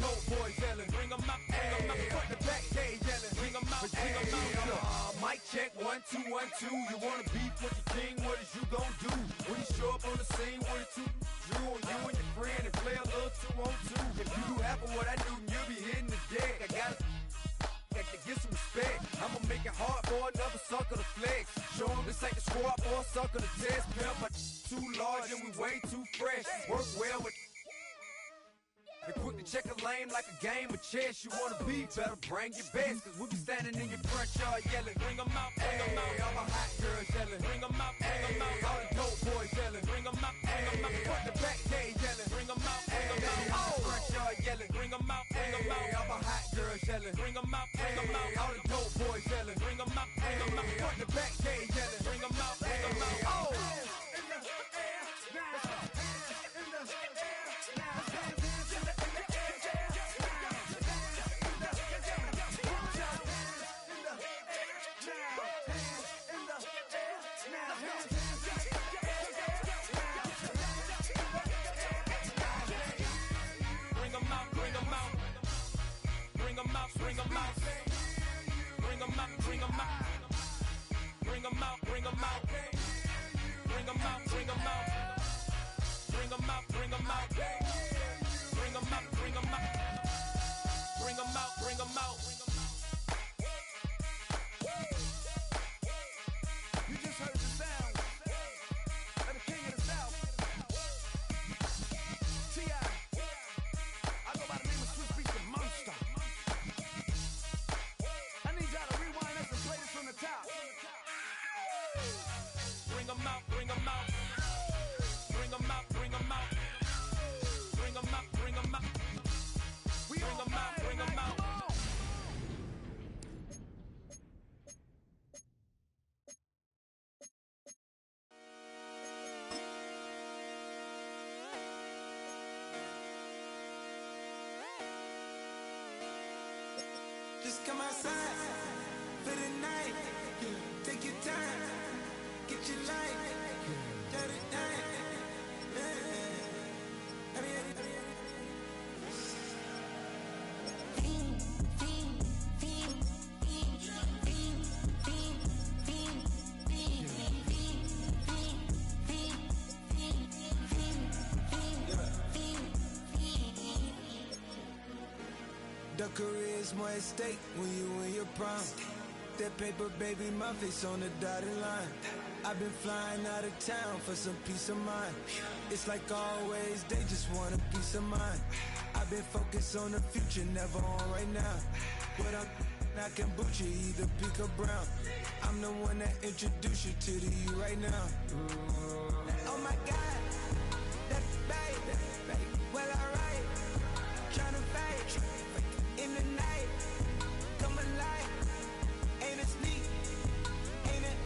2, 1, 2. You wanna beef with the king, what is you gon' do? When you show up on the scene, what is 2 drew on you and your friend and play a little 2 on 2. If you do half of what I do, then you'll be hitting the deck. I gotta get some respect. I'ma make it hard for another sucker to flex. Show him this ain't the squad or a sucker to test. Pimp, but too large and we way too fresh. Work well with and quick to check a lane like a game of chess. You wanna be better, bring your best. Cause we'll be standing in your front yard yelling. Bring 'em out, bring 'em out. All my hot girls yelling. Bring 'em out, bring 'em out. All the dope boys yelling. Bring 'em out, bring 'em out. Front the back gate yelling. Bring 'em out, bring 'em out. All the front yard yelling. Bring 'em out, bring 'em out. All my hot girls yelling. Bring 'em out, bring 'em out. All the dope boys yelling. Bring 'em out, bring 'em out. Front the back gate yelling. Bring 'em out, bring 'em out. Oh! Bring 'em out, bring 'em out. Bring 'em out, bring 'em out. Bring 'em out, bring 'em out. Bring 'em out, bring 'em out. Bring 'em out, bring 'em out. Bring 'em out, bring 'em out. Bring 'em out, bring 'em out. Bring 'em out, bring 'em out. You just heard the sound of the king of the south. T.I. I go by the name of Swiss Beats the Monster. I need y'all to rewind this and play this from the top. Bring 'em out, bring 'em out. Bring 'em out, bring 'em out. Bring 'em out, bring 'em out. We Bring 'em out, bring 'em out. Just come outside for the night. Take your time, get your light. Get it down. The career's more at stake when you in your prime. That paper, baby, my face on the dotted line. I've been flying out of town for some peace of mind. It's like always, they just want a peace of mind. I've been focused on the future, never on right now. But I can boot you either pink or brown. I'm the one that introduced you to the you right now. Oh my God, that babe, well alright. Tryna fight in the night, come alive. Ain't it sneak? Ain't it?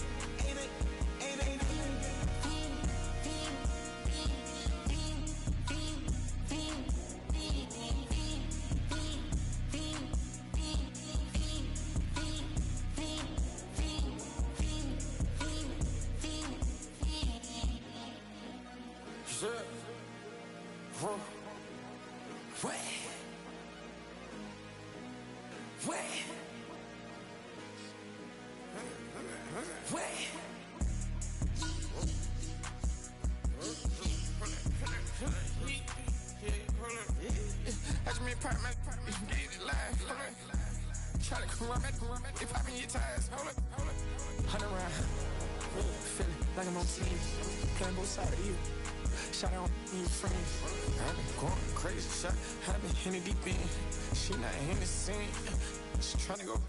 Like I'm on team, playing both sides of you. Shout out your friends. I've been going crazy, shot. I've been in the deep end. She not in the scene. She tryna go.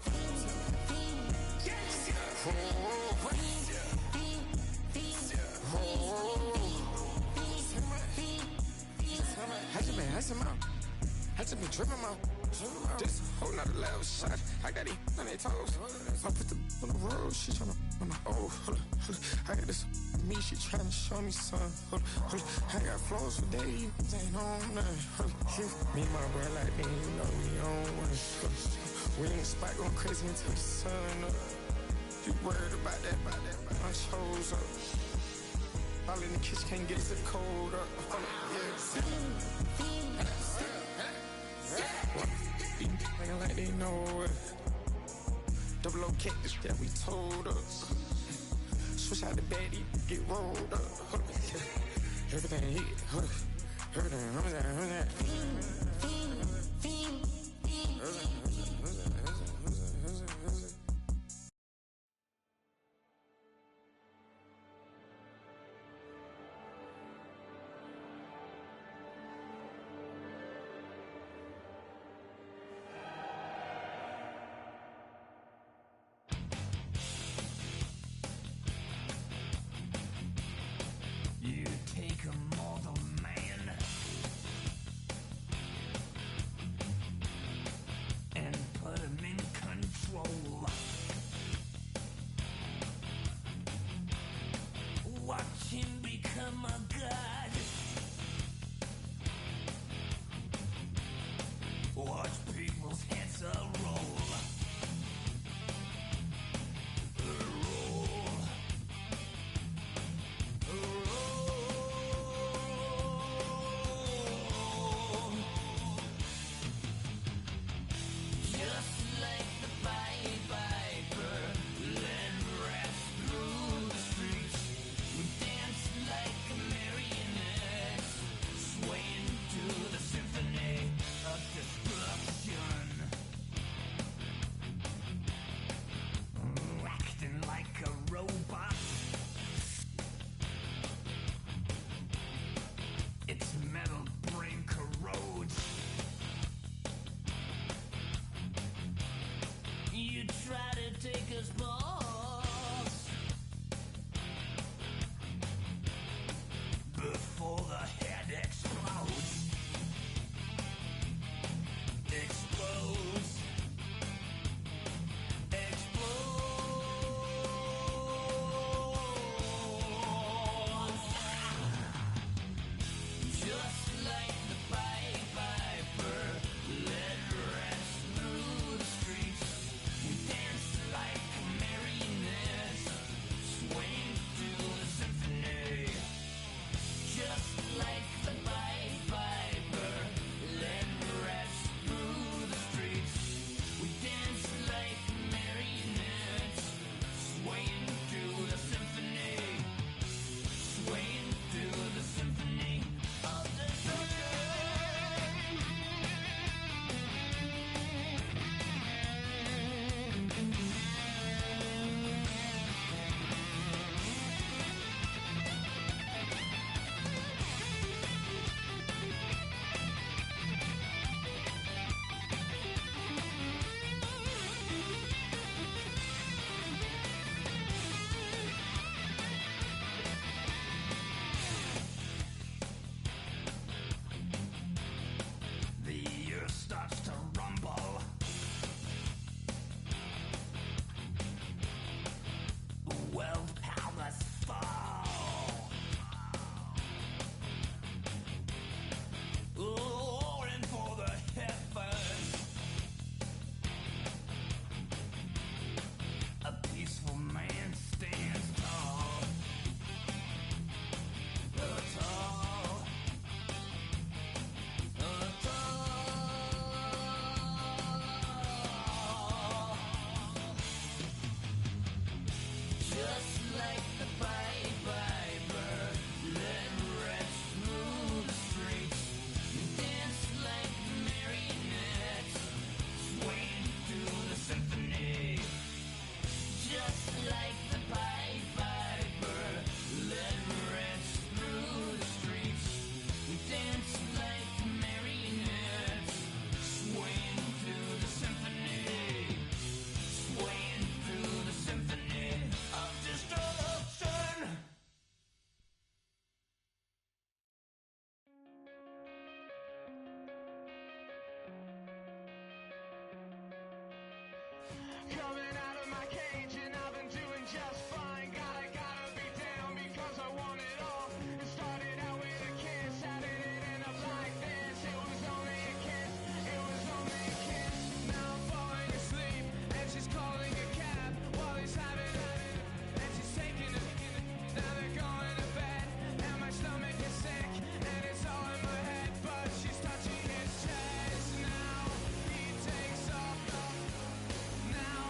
I just been tripping out. This whole nother level shot. I got it on their toes. I put the on the road. She tryna on the hold up. I got this me. She tryna show me something. Hold up. I got flows for days. Ain't on nothing. Me and my bro like me, you know we on one. We in the spot going crazy until the sun up. You worried about that? My shows up. All in the kitchen can't get the cold up. Acting like they know it. Double O cactus that we told us. Switch out the baddie, get rolled up. Everything hit, everything. You take a mortal man and put him in control. Watch him become a god. Watch people's heads roll. Its metal brain corrodes. You try to take us balls before the head explodes. Explodes. Just like the Pied Piper, led rats through the streets. We dance like marionettes, swaying to the symphony. Just like the Pied Piper, led rats through the streets. We dance like marionettes, swaying to the symphony. Swaying to the symphony of destruction. The earth starts to rumble. World powers fall. Roaring for the heavens. A peaceful man stands tall. Tall. Just like the Pied Piper, led rats through the streets. Dance like marionettes, swaying to the symphony. Just like the Pied Piper, led rats through the streets. Dance like marionettes, swaying to the symphony. Swaying through the symphony of destruction. Coming out of my cage and I've been doing just fine. Gotta be down because I want it all. It started out with a kiss. How did it end up like this? It was only a kiss. It was only a kiss. Now I'm falling asleep and she's calling a cab while he's having it. And she's taking it. Now they're going to bed and my stomach is sick and it's all in my head. But she's touching his chest now. He takes off. Now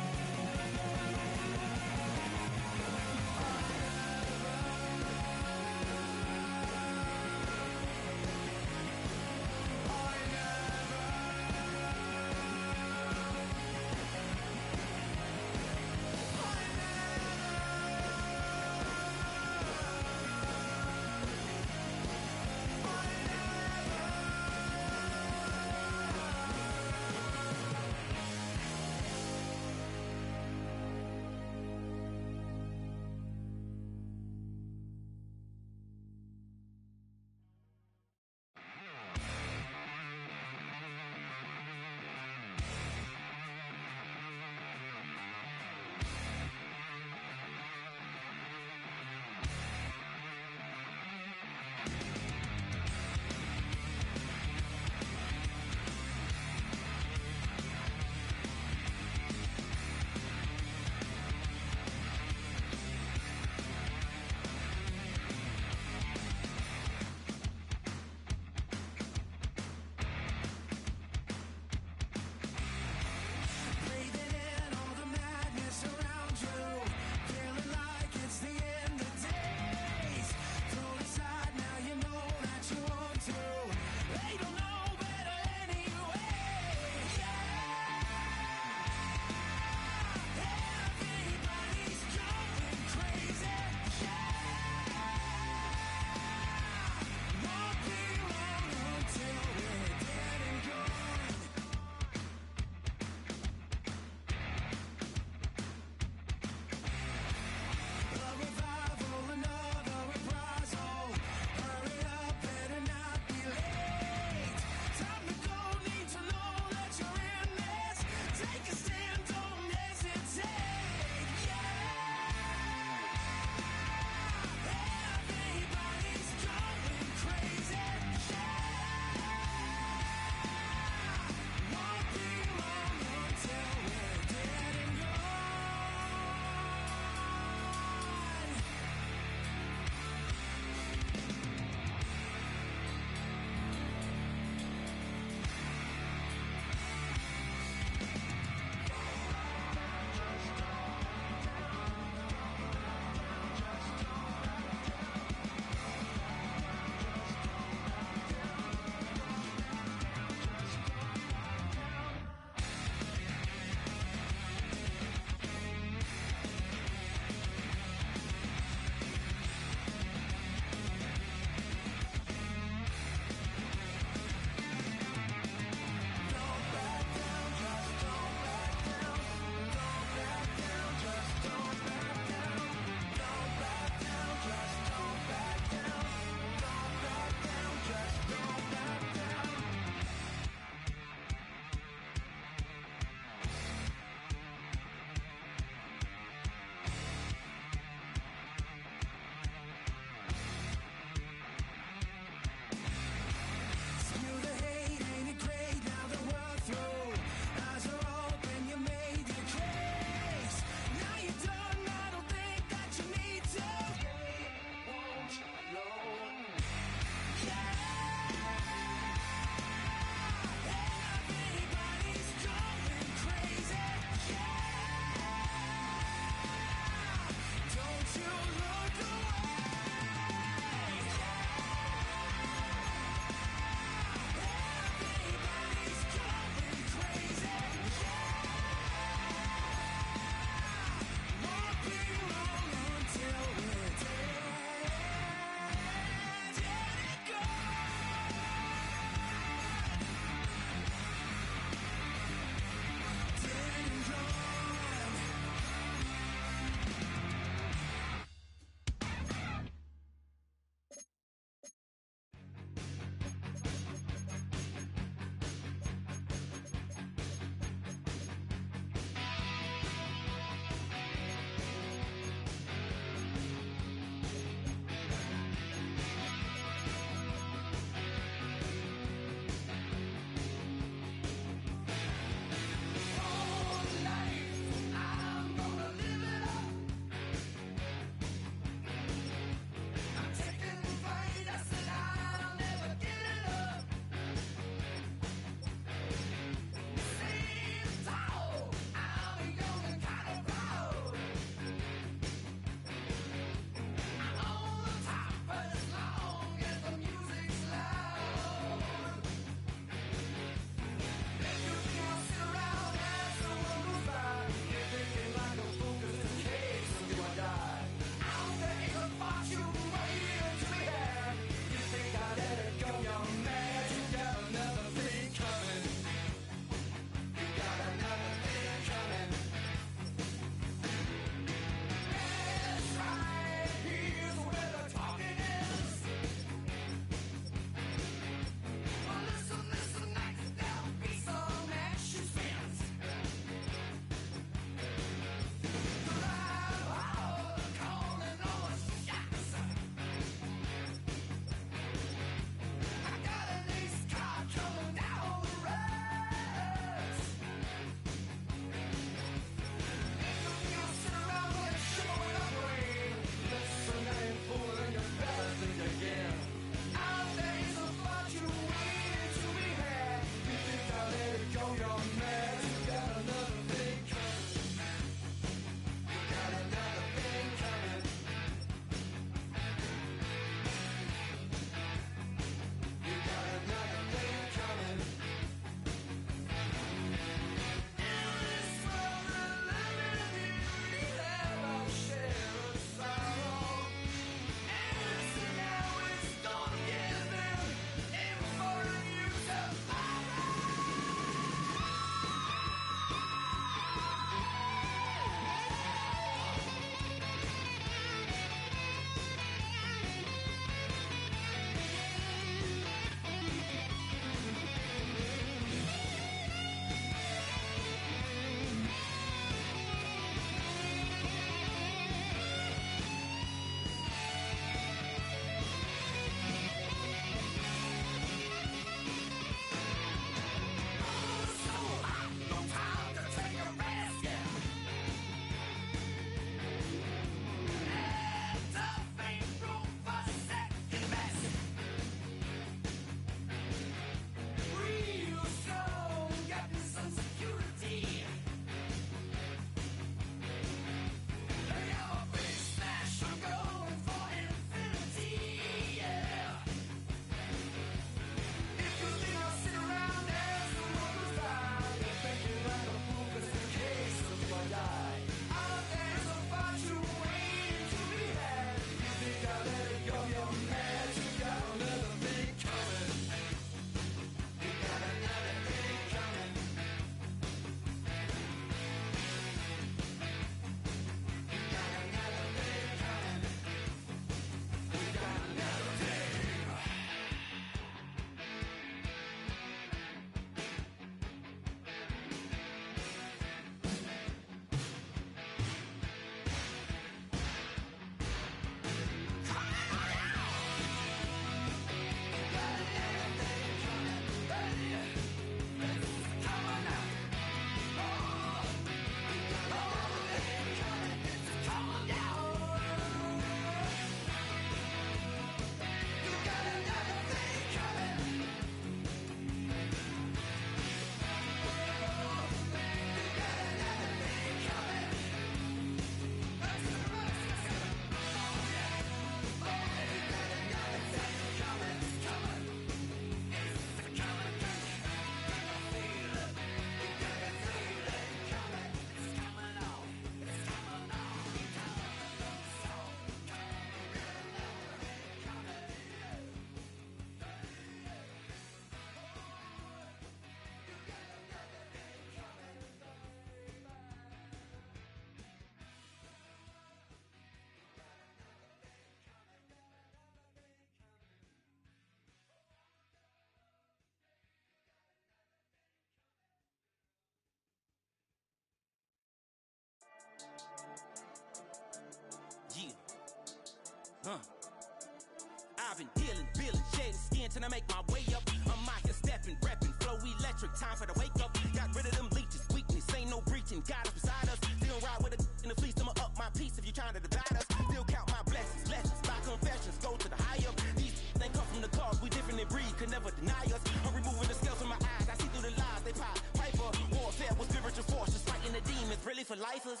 till I make my way up. I'm mocking, stepping, repping, flow electric. Time for the wake up. Got rid of them leeches, weakness, ain't no breaching. God is beside us. Still ride with a in the fleece, I'ma up my piece if you trying to divide us. Still count my blessings, lessons, by confessions, go to the higher. These they come from the cause, we different in breed, could never deny us. I'm removing the scales from my eyes, I see through the lies, they pop. Piper, warfare with spiritual force, just fighting the demons, really for lifers.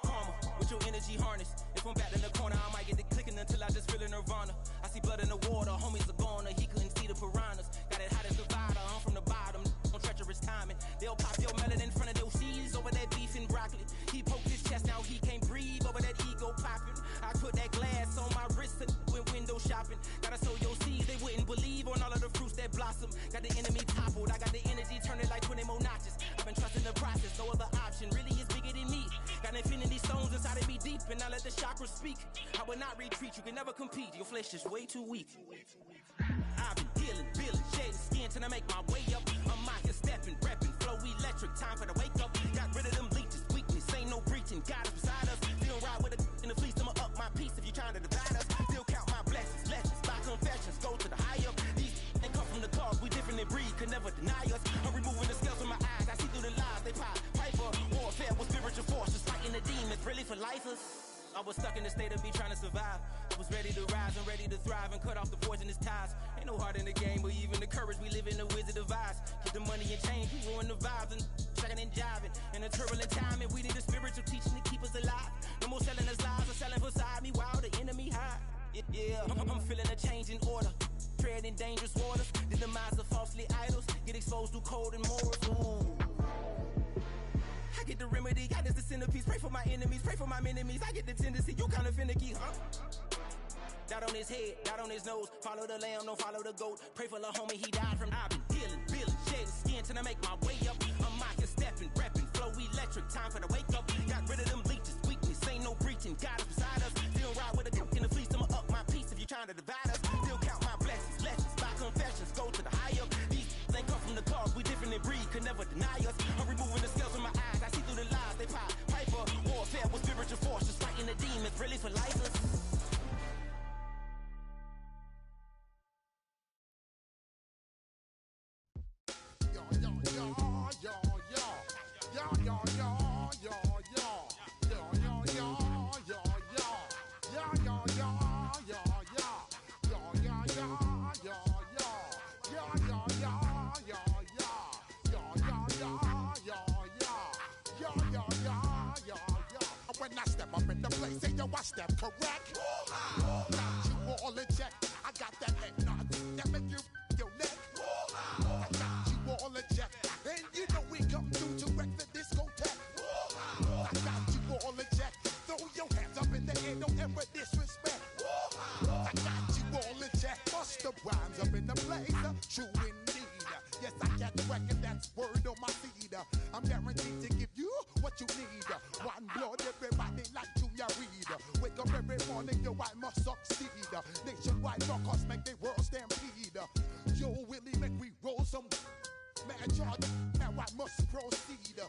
Karma, with your energy harness. If I'm back in the corner, I might get the clicking until I just feel a nirvana. I see blood in the water, homies are gone, he couldn't see the piranhas. Got it hot as divider, I'm from the bottom, on treacherous timing. They'll pop your melon in front of those seeds over that beef and broccoli. He poked his chest, now he can't breathe over that ego popping. I put that glass on my wrist and went window shopping. Gotta sow your seeds, they wouldn't believe on all of the fruits that blossom. Got the enemy toppled, I got the energy turning like 20 more notches. I've been trusting the process, no other option really is bigger than me. Got infinity stones inside of me deep, and I let the chakras speak. I will not retreat, you can never compete, your flesh is way too weak. I've been dealing, shading skin till I make my way up. I'm mocking, stepping, repping, flow electric, time for the wake up. Got rid of them leeches, weakness, ain't no breaching, God is beside us. Still ride with a in the fleece, I'ma up my piece if you trying to divide us. Still count my blessings, lessons, by confessions, go to the higher. These they come from the cause, we different in breed, could never deny us. I'm removing the scales from my eyes, I see through the lies, they pop. Piper, warfare with spiritual force, just fighting the demons, really for lifers. I was stuck in the state of me trying to survive. I was ready to rise and ready to thrive and cut off the poisonous ties. Ain't no heart in the game, but even the courage we live in the Wizard of Oz. Get the money and change, we ruin the vibes and tracking and jiving. In a turbulent time, and we need a spiritual teaching to keep us alive. No more selling us lies or selling beside me while the enemy hide. Yeah, I'm feeling a change in order. Treading dangerous waters. The demise of falsely idols. Get exposed through cold and morals. Ooh. I get the remedy, God is the centerpiece. Pray for my enemies, pray for my enemies. I get the tendency, you kinda finicky, huh? Dot on his head, dot on his nose. Follow the lamb, don't follow the goat. Pray for the homie, he died from. I've been dealing, shedding skin till I make my way up. I'm mocking, stepping, repping, flow electric. Time for the wake up. Got rid of them leeches, weakness, ain't no breaching. God is beside us. Still ride with a cook in the fleece, I'ma up my piece if you trying to divide us. Still count my blessings, lessons, by confessions, go to the higher. These they come from the cause, we different in breed, could never deny us. I'm removing the scales from my eyes, I see through the lies, they pop. Piper, warfare with spiritual force, just fighting the demons, really for lifers. When I step up in the place, say yo, I step correct. Got you all in check. I got that head nod that make you your neck. I got you all in check, and you know we come through to wreck the discotheque. I got you all in check. Throw your hands up in the air, don't ever disrespect. I got you all in check. Bust the rhymes up in the place, true indeed. Yes, I get record, that's word on my feed. I'm guaranteed to give you what you need. One blood, everybody like Junior Reed. Wake up every morning, yo, I must succeed. Nationwide rockers make the world stampede. Yo, Willie, make we roll some mad charge. Now I must proceed.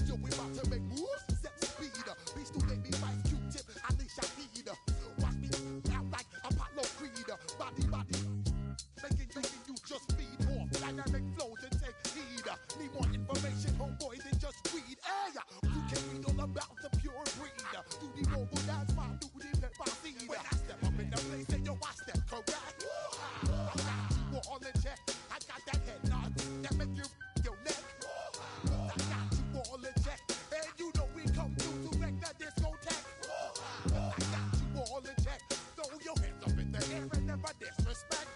Yo, we about to make moves, set speed. Beast to baby, Vice Q-tip, Alicia Heed. Watch me out like Apollo Creed. Body, making you just feed more dynamic flows and take heed. Need more information, homeboy, than just read. Hey, you can read all about the pure breed. Do the noble dance, my duty, let my seed. When I step up in the place, say yo, I step correct. I got you all in check. I got that head nod that make you your neck. I got you all in check, and you know we come through to wreck the discotheque. I got you all in check. Throw your hands up in the air and never disrespect.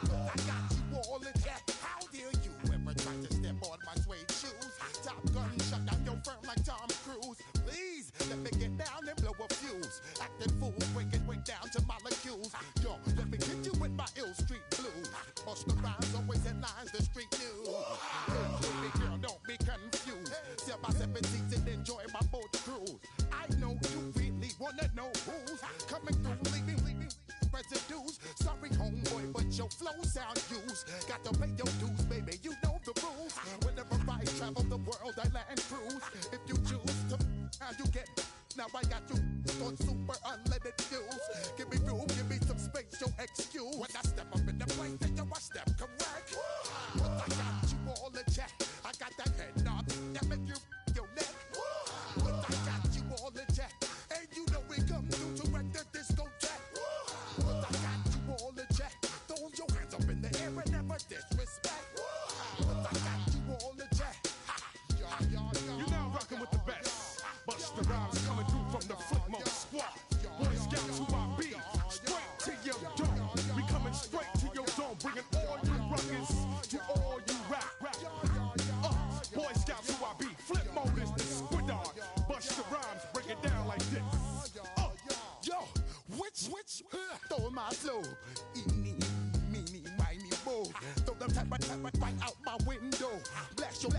I got you all in check. How dare you ever try to step on my suede shoes? Top Gun shut down your firm like Tom Cruise. Please let me get down and blow a fuse. Acting fool, breaking way down to molecules. Yo, let me hit you with my ill street blues. Bust the rhymes, always headlines, the street news. Hey, baby girl, don't be confused. Sell my 17s and enjoy my boat cruise. I know you really wanna know who's coming through, leaving residues. Sorry, homeboy, but your flow sound used. Got to pay your dues, baby, you know the rules. Whenever I travel the world, I land cruise. If you choose to, how you get. Now I got you on super unlimited views. Give me room, give me some space. face your excuse. When I step up in the place, then you I step correct. But I got you all in check. I got that head nod that make you your neck. But I got you all in check. And you know we come through to wreck the discotheque. But I got you all in check. Throw your hands up in the air and never disrespect. But I got you all in check. You're now rocking with the best. Busta Rhymes coming through from the Flip Mode Squad. Boy Scouts who I be. Straight to your dome. We coming straight to your dome. Bringing all you rockers to all you rap. Boy Scouts who I be. Flip Mode is the squidard. Busta Rhymes break it down like this. Yo, which, throw my flow. Eeny, meeny, miny, mo. Throw them type right out my window. Blast you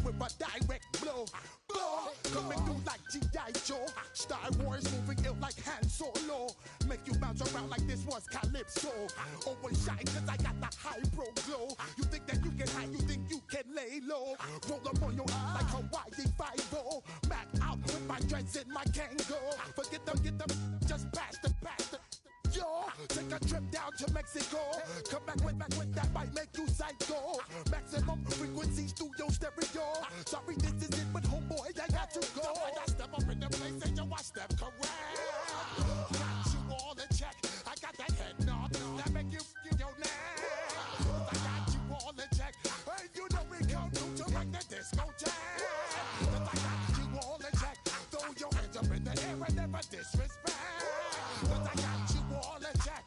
with a direct blow. Blow, coming through like G.I. Joe. Star Wars moving ill like Han Solo. Make you bounce around like this was Calypso. Always shine cause I got the high pro glow. You think that you can hide, you think you can lay low. Roll up on your eye like Hawaii 5-0. Back out with my dreads and my Kango. Forget them, get them, just pass the. Yo, take a trip down to Mexico. Come back with that might make you psycho. Maximum frequencies through your stereo. Sorry, this is it, but homeboy, I got to go. I step up in the place and yo, I step correct. Got you all in check. I got that head nod that make you feel your neck. I got you all in check. Hey, you know we come through to wreck the discotheque. I got you all in check. Throw your hands up in the air and never disrespect. Cause I got you all in check.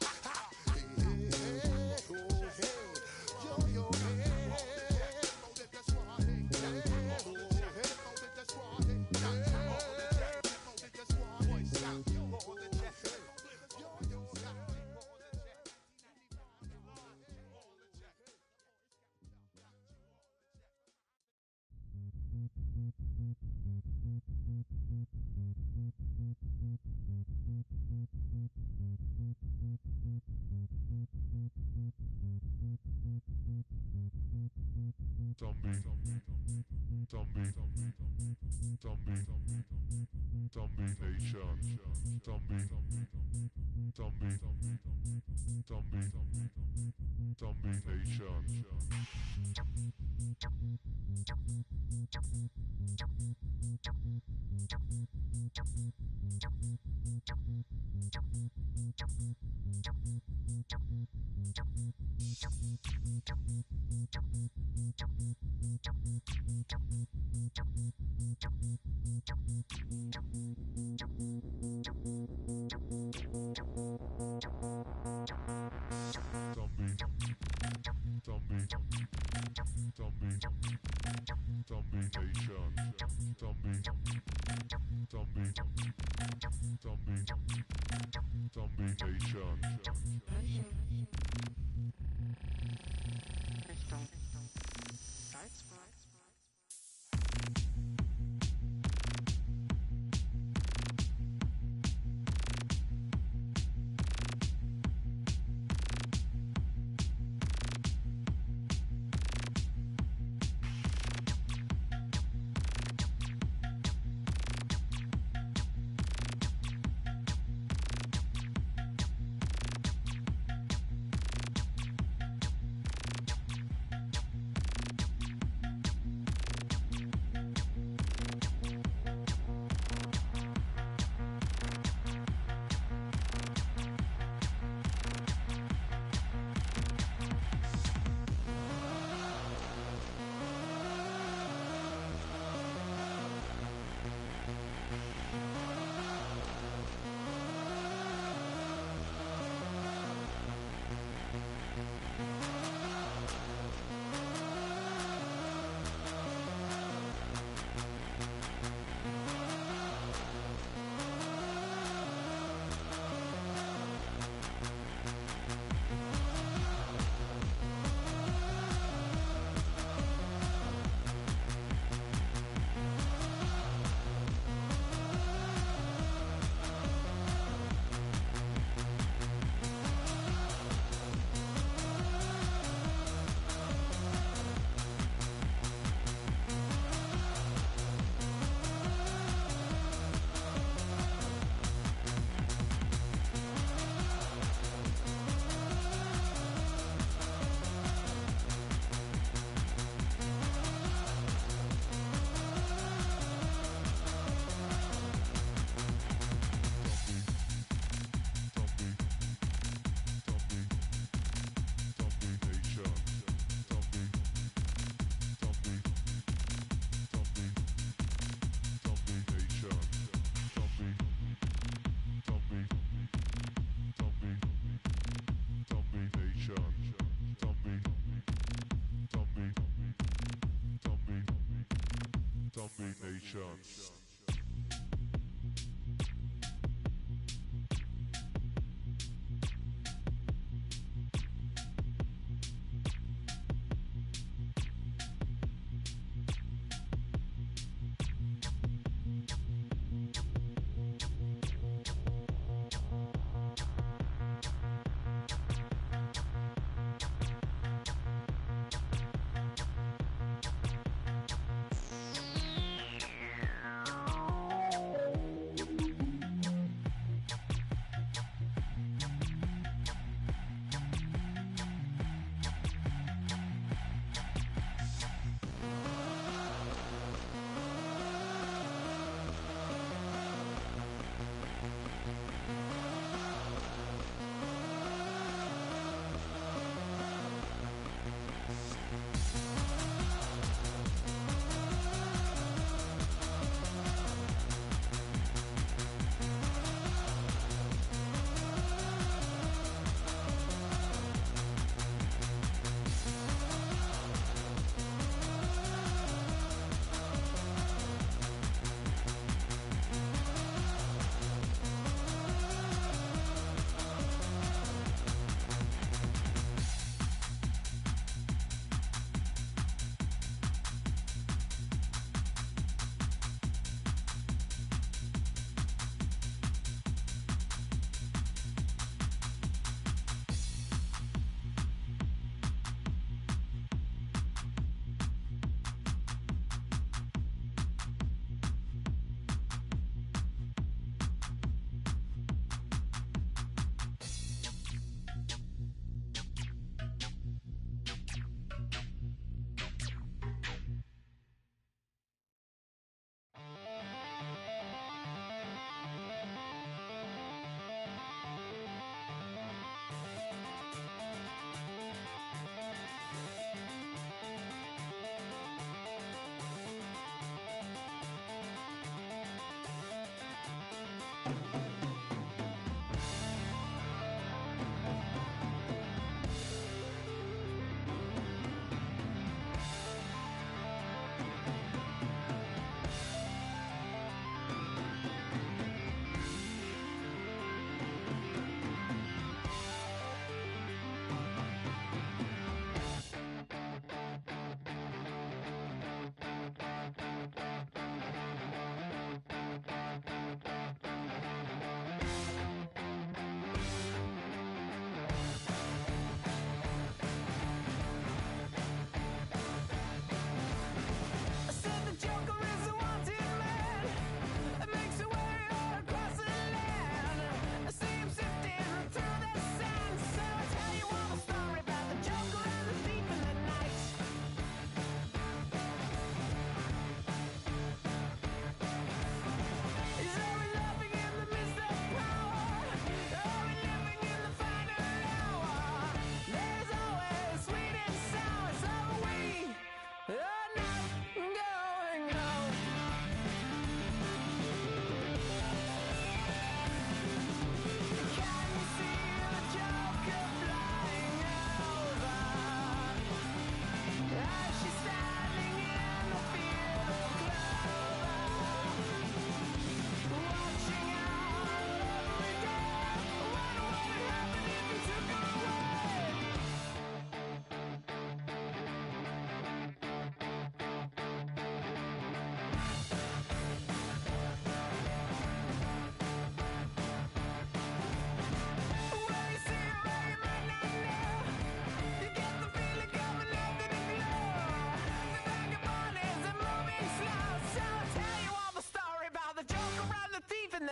Zombie Nation.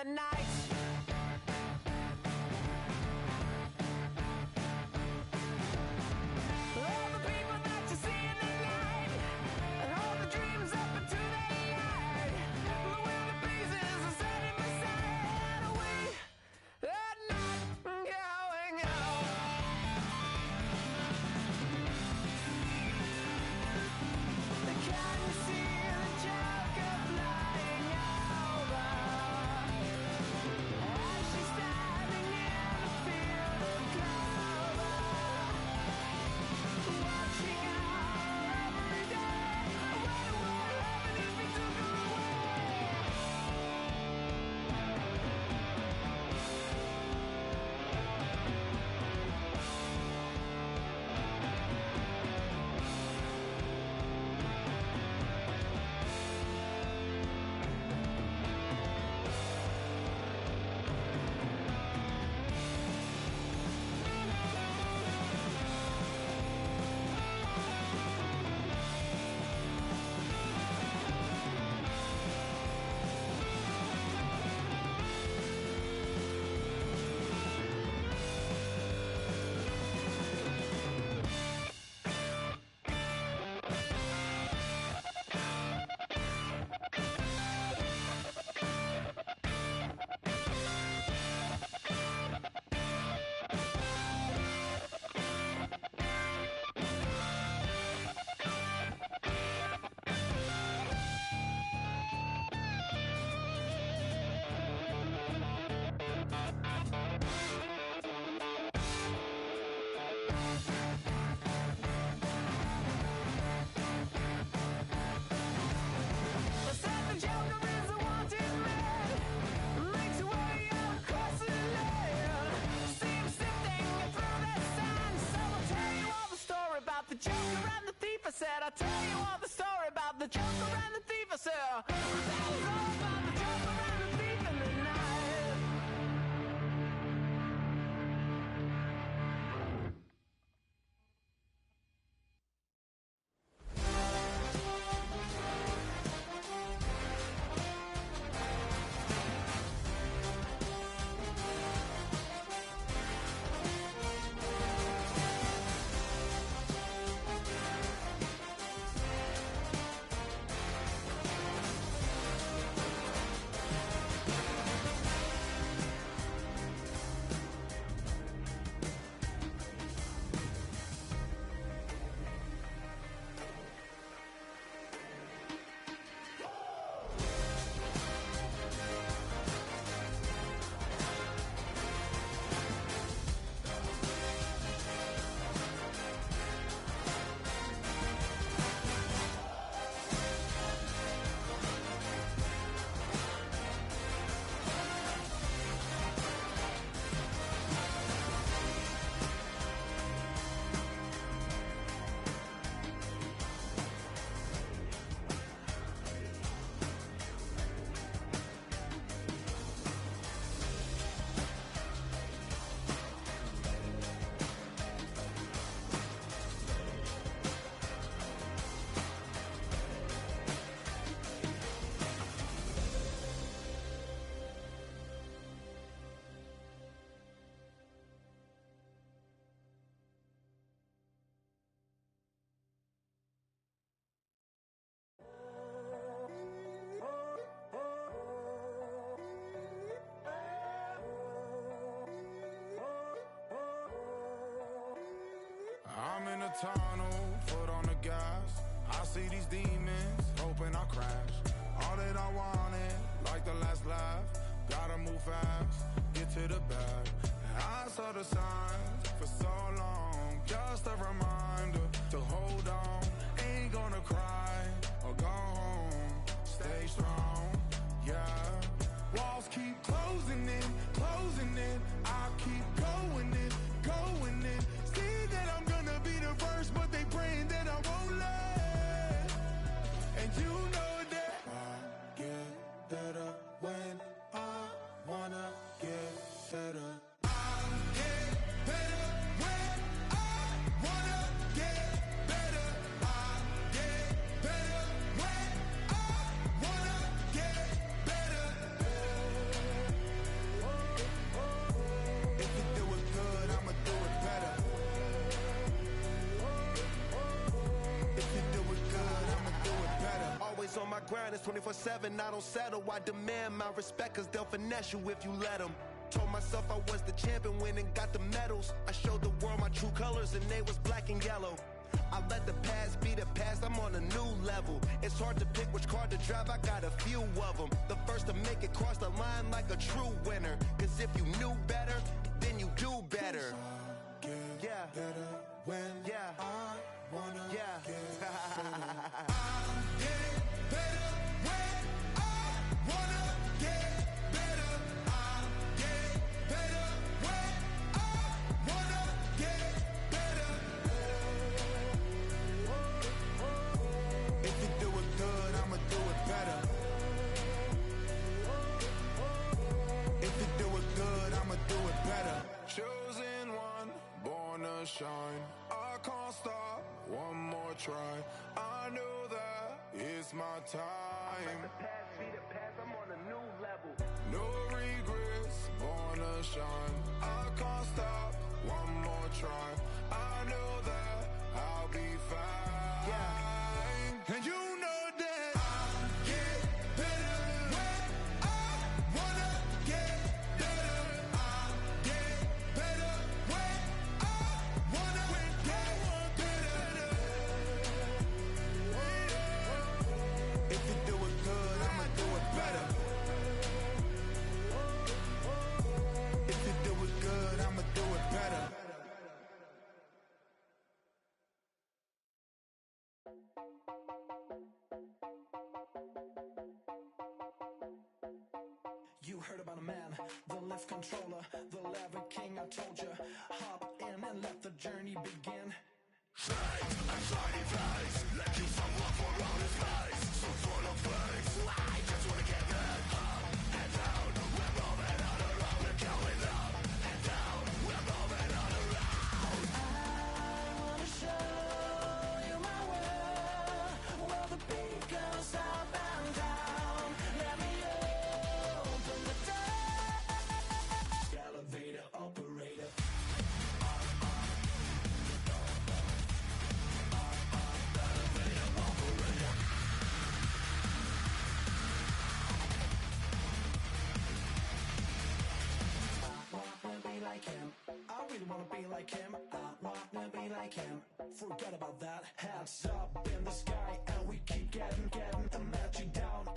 the night. All the people that you see in the night, and all the dreams up into the light. The wind of pieces are standing beside. We are not going home. Can you see the Joker flying over? I tell you all the story about the joker and the thief, I said, that is all about the joker and the thief in the night. I'm in a tunnel, foot on the gas. I see these demons, hoping I crash. All that I wanted, like the last laugh. Gotta move fast, get to the bag. I saw the signs for so long, just a reminder to hold on. Ain't gonna cry or go home, stay strong, yeah. Walls keep closing in, I keep going in, going in. See that I'm gonna be the first, but they praying that I won't let. And you know that I get better when I wanna get better. I get better when I wanna get better. I get better when I wanna get better. If you do it good, I'ma do it better. If you do it good, I'ma do it better. Always on my grind, it's 24/7, I don't settle. I demand my respect, cause they'll finesse you if you let them. Told myself I was the champion, went and got the medals. I showed the world my true colors and they was black and yellow. I let the past be the past, I'm on a new level. It's hard to pick which car to drive, I got a few of them. The first to make it cross the line like a true winner. Cause if you knew better, then you do better. Yeah. Better when I wanna Yeah. get better. I get better when I wanna get better. I get better when I wanna get better. If you do it good, I'ma do it better. If you do it good, I'ma do it better. Chosen one, born to shine. I can't stop, one more try. I know that it's my time. The past be the past, I'm on a new level. No regrets, born to shine. I can't stop, one more try. I know that I'll be fine. Yeah. And you know that I get better when I wanna get better. I get better when I wanna get better. If you do it good, I'ma do it better. If you do it good, I'ma do it better. You heard about a man, the lift controller, the lever king, I told you. Hop in and let the journey begin. Forget about that. Hands up in the sky, and we keep getting and let you down,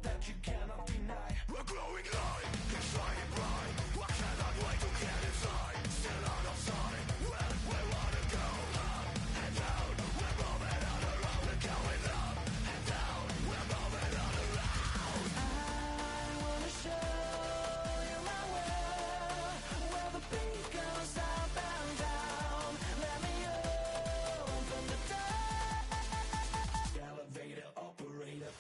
that you cannot deny. We're glowing light, it's shining bright. I cannot wait to get inside. Still out of sight, where we wanna go. Up and down, we're moving on around. We're going up and down, we're moving on around. I wanna show you my world, where the beat goes up and down. Let me open the door. Elevator operator.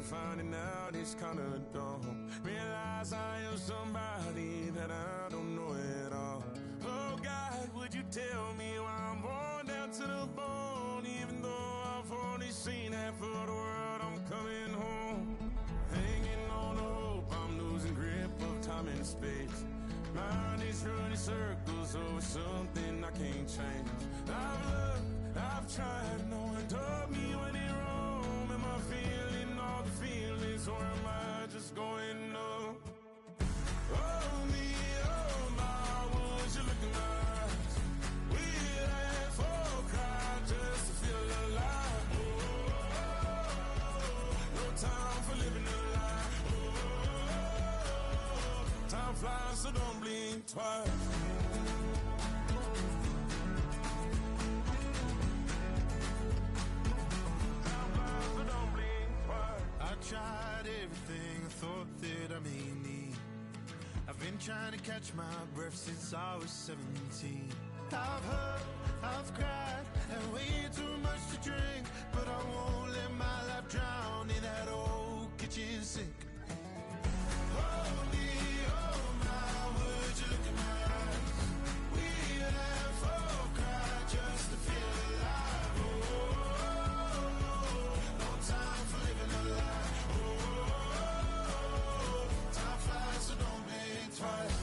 Finding out it's kinda dumb. Realize I am somebody that I don't know at all. Oh God, would you tell me why I'm born down to the bone? Even though I've only seen half of the world, I'm coming home. Hanging on to hope, I'm losing grip of time and space. Mind is running circles over something I can't change. I've looked, I've tried, no one told me when it wrong. Am I feeling all the feelings, or am I just going up? Oh me, oh my, would you look in my eyes? We laugh or cry just to feel alive. No time for living a lie. Time flies, so don't blink twice. I tried everything I thought that I may need. I've been trying to catch my breath since I was 17. I've hurt, I've cried, and way too much to drink, but I won't let my life drown in that old kitchen sink. Oh me, oh my, would you look in my eyes? We laugh or cry just to feel alive. Oh, no time for living a lie. Time flies, so don't blink twice.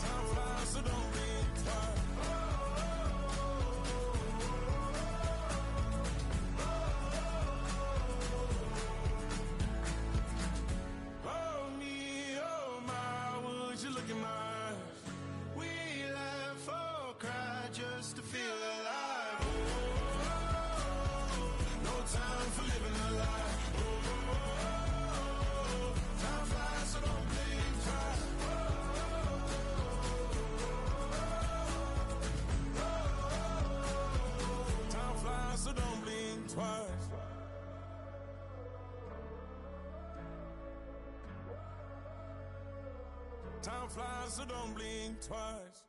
Time flies, so don't blink twice. Time flies, so don't blink twice.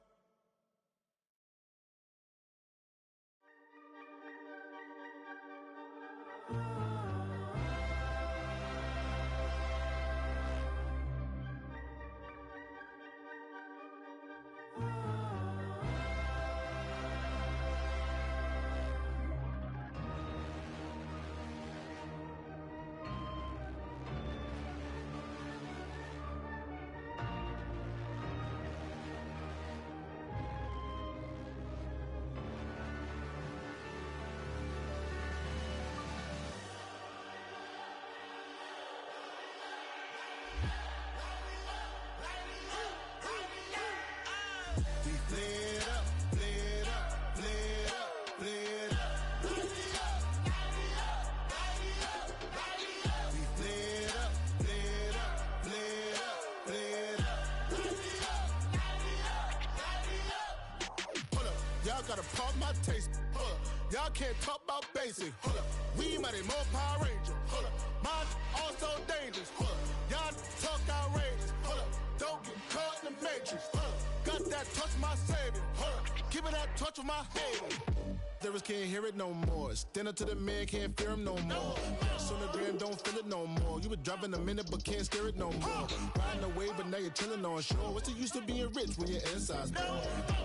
Y'all gotta pump my taste. Hold up. Y'all can't talk about basic. Hold up. We mighty more Power Ranger. Hold up. Mine also dangerous. Hold up. Y'all talk outrageous. Hold up. Don't get caught in the matrix. Hold up. Got that touch my savior. Hold up. Give me that touch with my haters. Lyrics can't hear it no more. Stand up to the man, can't fear him no more. On the gram, don't feel it no more. You been driving a minute, but can't steer it no more. Riding away, but now you're chilling on shore. What's the use of being rich when your inside's poor?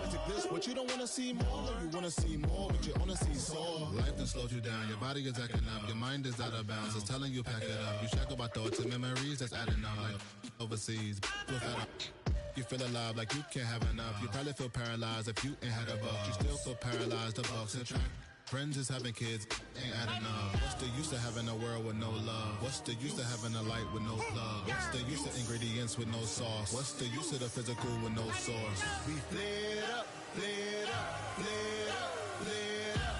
Is it this what you don't wanna see more? You wanna see more, but you wanna see soar. Life done slowed you down. Your body is acting up. Your mind is out of bounds. It's telling you pack it up. You shackle by thoughts and memories that's adding up. Like overseas, you feel alive like you can't have enough. You probably feel paralyzed if you ain't had a buck. You still feel paralyzed. The bucks and track. Friends is having kids, ain't adding up. What's the use of having a world with no love? What's the use of having a light with no plug? What's the use of ingredients with no sauce? What's the use of the physical with no source? We flared up, flared up, flared up, flared up.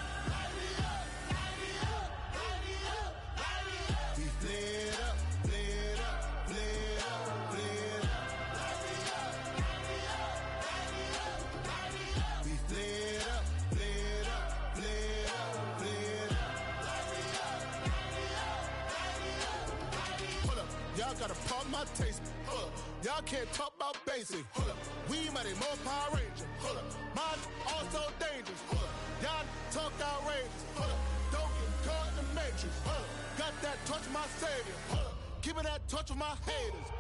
We flared up, flared up, flared up, flared up. We flared up, flared up, flared up, flared up. Hold up, y'all gotta pump my taste. Hold up, y'all can't talk about basic. Hold up, we mighty more Power Ranger. Hold up, mine also dangerous. Hold up, y'all talk outrageous. Hold up, don't get caught in the matrix. Hold up, got that touch my savior. Hold up, give me that touch with my haters.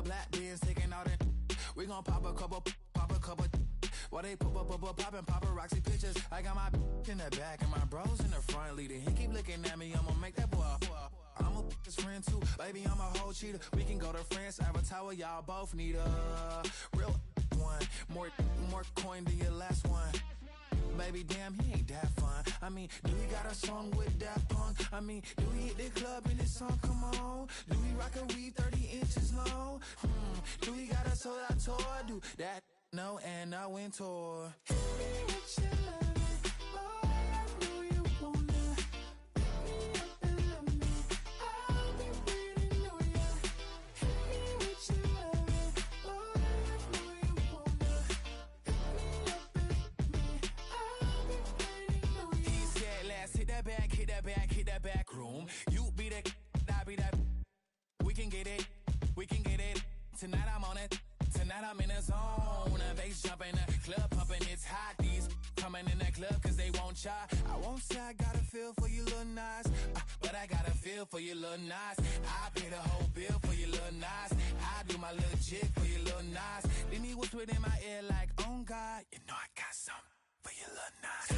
Black beans taking out it. We gon' pop a couple. While they poppin' paparazzi pictures. I got my in the back and my bros in the front leading. He keep looking at me, I'ma make that boy. I'm a his friend too, baby, I'm a whole cheater. We can go to France, Avatar, y'all both need a real one. More coin than your last one. Baby, damn, he ain't that fun. I mean, do he got a song with that punk? I mean, do he hit the club in this song? Come on. Do he rock a weave 30 inches long? Do he got a sold out tour? Do that? No, and I went tour. Hit that back room. You be that, I be that. We can get it. Tonight I'm on it. Tonight I'm in a zone. Bass jumping, club pumping, it's hot. These coming in that club cause they won't try. I won't say I got a feel for you little nice, but I got a feel for you little nice. I pay the whole bill for you little nice. I do my little jig for you little nice. Then he whispered in my ear like, oh God, you know I got something for you little nice.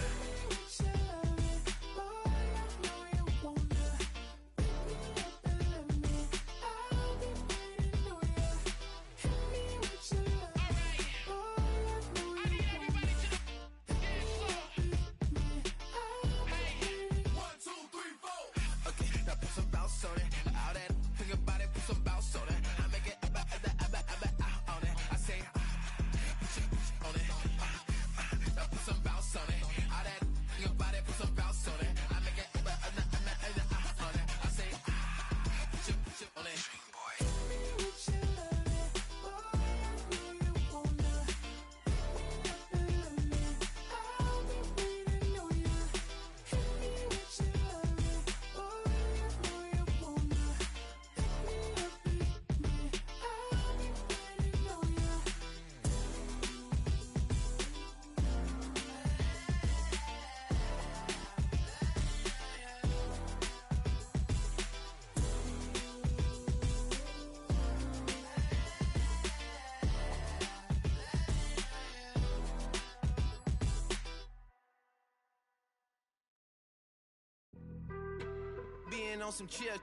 on some chill.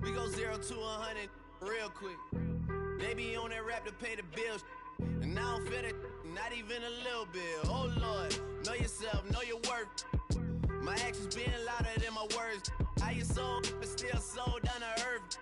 We go 0 to 100 real quick. They be on that rap to pay the bills. And I don't feel it, not even a little bit. Oh Lord, know yourself, know your worth. My actions being louder than my words. How you soul, but still soul down to earth.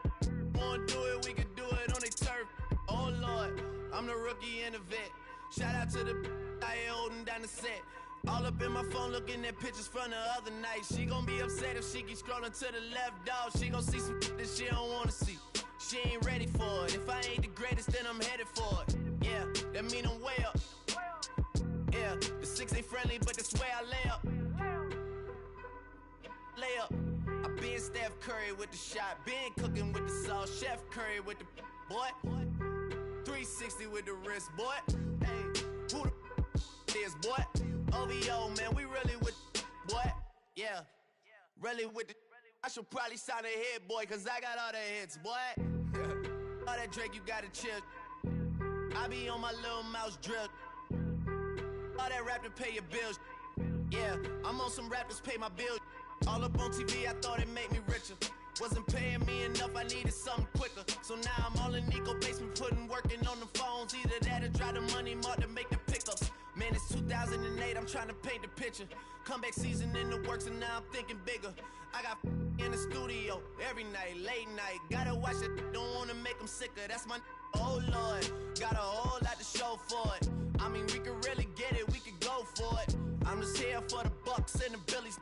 Wanna do it, we can do it on the turf. Oh Lord, I'm the rookie and the vet. Shout out to the I ain't holding down the set. All up in my phone looking at pictures from the other night. She gon' be upset if she keeps scrolling to the left, dog. She gon' see some that she don't wanna see. She ain't ready for it. If I ain't the greatest, then I'm headed for it. Yeah, that mean I'm way up. Yeah, the 6 ain't friendly, but that's where I lay up. Lay up. I been Steph Curry with the shot. Been cooking with the sauce. Chef Curry with the boy. 360 with the wrist, boy. Hey, who the is, boy? OVO, man, we really with boy. Yeah, really with the. I should probably sign a hit, boy, cause I got all the hits, boy. All that Drake, you gotta chill. I be on my little mouse drill. All that rap to pay your bills. Yeah, I'm on some rappers pay my bills. All up on TV, I thought it made me richer. Wasn't paying me enough, I needed something quicker. So now I'm all in Nico basement, working on the phones. Either that or drive the money mark to make the pickups. Man, it's 2008, I'm trying to paint the picture. Comeback season in the works and now I'm thinking bigger. I got in the studio every night, late night. Gotta watch it, don't wanna make them sicker. That's my oh Lord, got a whole lot to show for it. I mean, we could really get it, we could go for it. I'm just here for the Bucks and the Billies.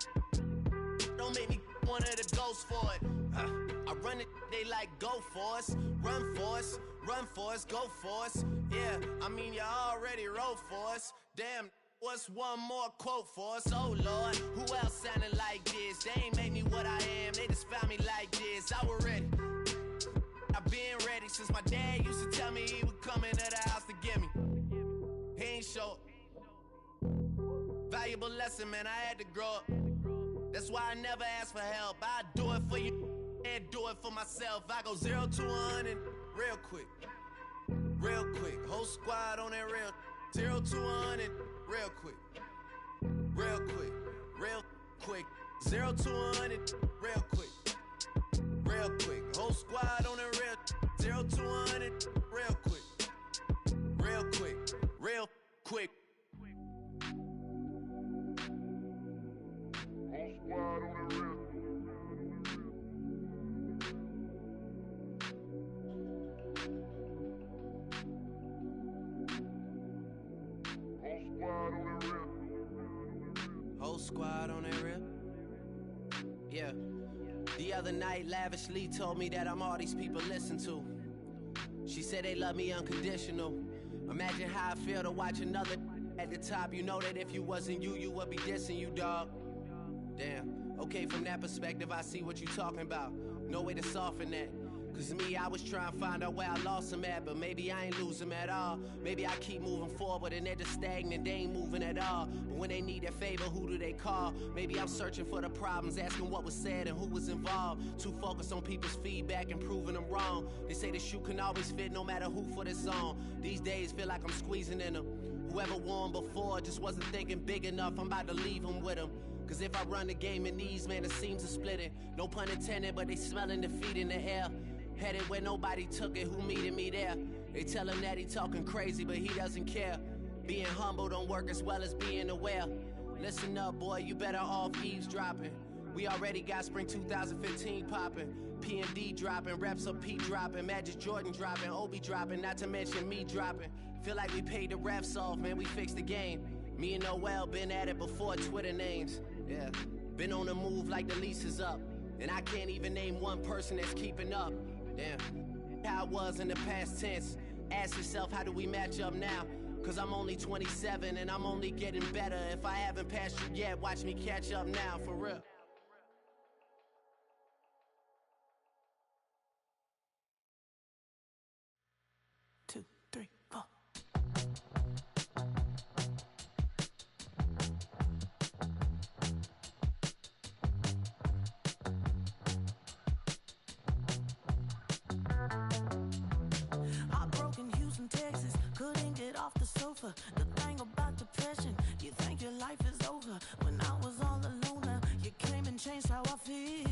Don't make me one of the ghosts for it. I run it, they like go for us. Run for us, run for us, go for us. Yeah, I mean you already wrote for us. Damn, what's one more quote for us? Oh Lord, who else sounded like this? They ain't made me what I am, they just found me like this. I was ready, I've been ready since my dad used to tell me he would come into the house to get me. He ain't show up. Valuable lesson, man, I had to grow up. That's why I never ask for help. I do it for you and do it for myself. I go 0 to 100 real quick. Real quick. Whole squad on that real. 0 to 100 real quick. Real quick. Real quick. 0 to 100 real quick. Real quick. Whole squad on that real. 0 to 100 real quick. Real quick. Real quick. Squad on the real. Whole squad on that real. Yeah. The other night, Lavishly told me that I'm all these people listen to. She said they love me unconditional. Imagine how I feel to watch another at the top. You know that if you wasn't you, you would be dissing you, dog. Damn, okay, from that perspective, I see what you talking about. No way to soften that. Cause me, I was trying to find out where I lost them at, but maybe I ain't lose them at all. Maybe I keep moving forward and they're just stagnant, they ain't moving at all. But when they need their favor, who do they call? Maybe I'm searching for the problems, asking what was said and who was involved. Too focused on people's feedback and proving them wrong. They say the shoe can always fit no matter who for this song. These days feel like I'm squeezing in them. Whoever won before just wasn't thinking big enough, I'm about to leave them with them. Cause if I run the game in these, man, the seams are splitting. No pun intended, but they smelling defeat in the air. Headed where nobody took it, who meeting me there? They tell him that he talking crazy, but he doesn't care. Being humble don't work as well as being aware. Listen up, boy, you better off eavesdropping. We already got spring 2015 popping. P&D dropping, reps up P dropping, Magic Jordan dropping, Obi dropping, not to mention me dropping. Feel like we paid the refs off, man, we fixed the game. Me and Noel been at it before Twitter names. Yeah, been on the move like the lease is up. And I can't even name one person that's keeping up. Damn, how it was in the past tense. Ask yourself, how do we match up now? Cause I'm only 27 and I'm only getting better. If I haven't passed you yet, watch me catch up now, for real. Off the sofa, the thing about depression, you think your life is over. When I was all alone, now you came and changed how I feel.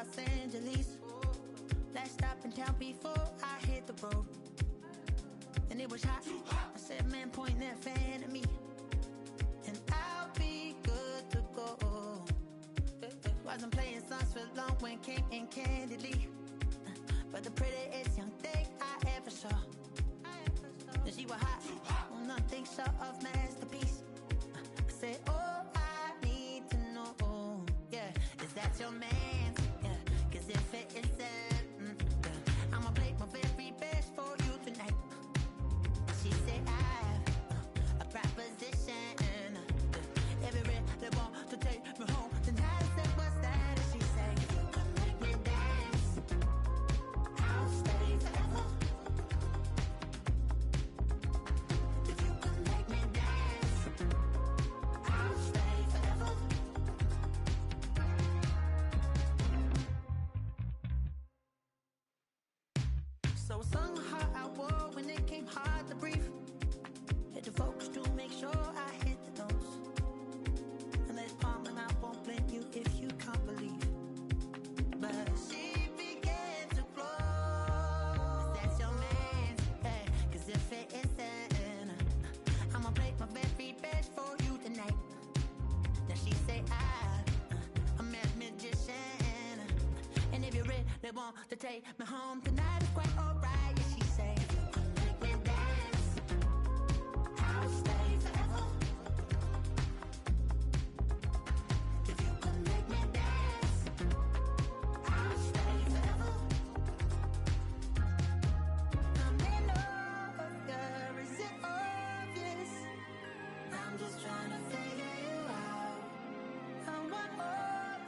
Los Angeles. Last stop in town before I hit the road. And it was hot. I said, man, point that fan at me. And I'll be good to go. Wasn't playing songs for long when came in candidly. But the prettiest young thing I ever saw. And she was hot. Well, nothing short of masterpiece. I said, oh, I need to know. Yeah, is that your man? Yeah, cause if it isn't, I'ma play my very best for you tonight. She said, I have a proposition. Every really want to take me home tonight. I said, what's that? And she said, if you can make me dance, I'll stay forever. If you can make me dance, I'll stay forever. So I sung how I wore when it came hard to breathe. Hit the focus to make sure I hit the notes. And there's palm and I won't blame you if you can't believe. But she began to flow. That's your man, hey, cause if it isn't, I'ma play my very best for you tonight. Then she say I'm a magician. And if you really want to take me home tonight, it's quite alright. Yeah, she say, if you can make me dance, I'll stay forever. If you can make me dance, I'll stay forever. I'm in love, girl, is it obvious? I'm just trying to feel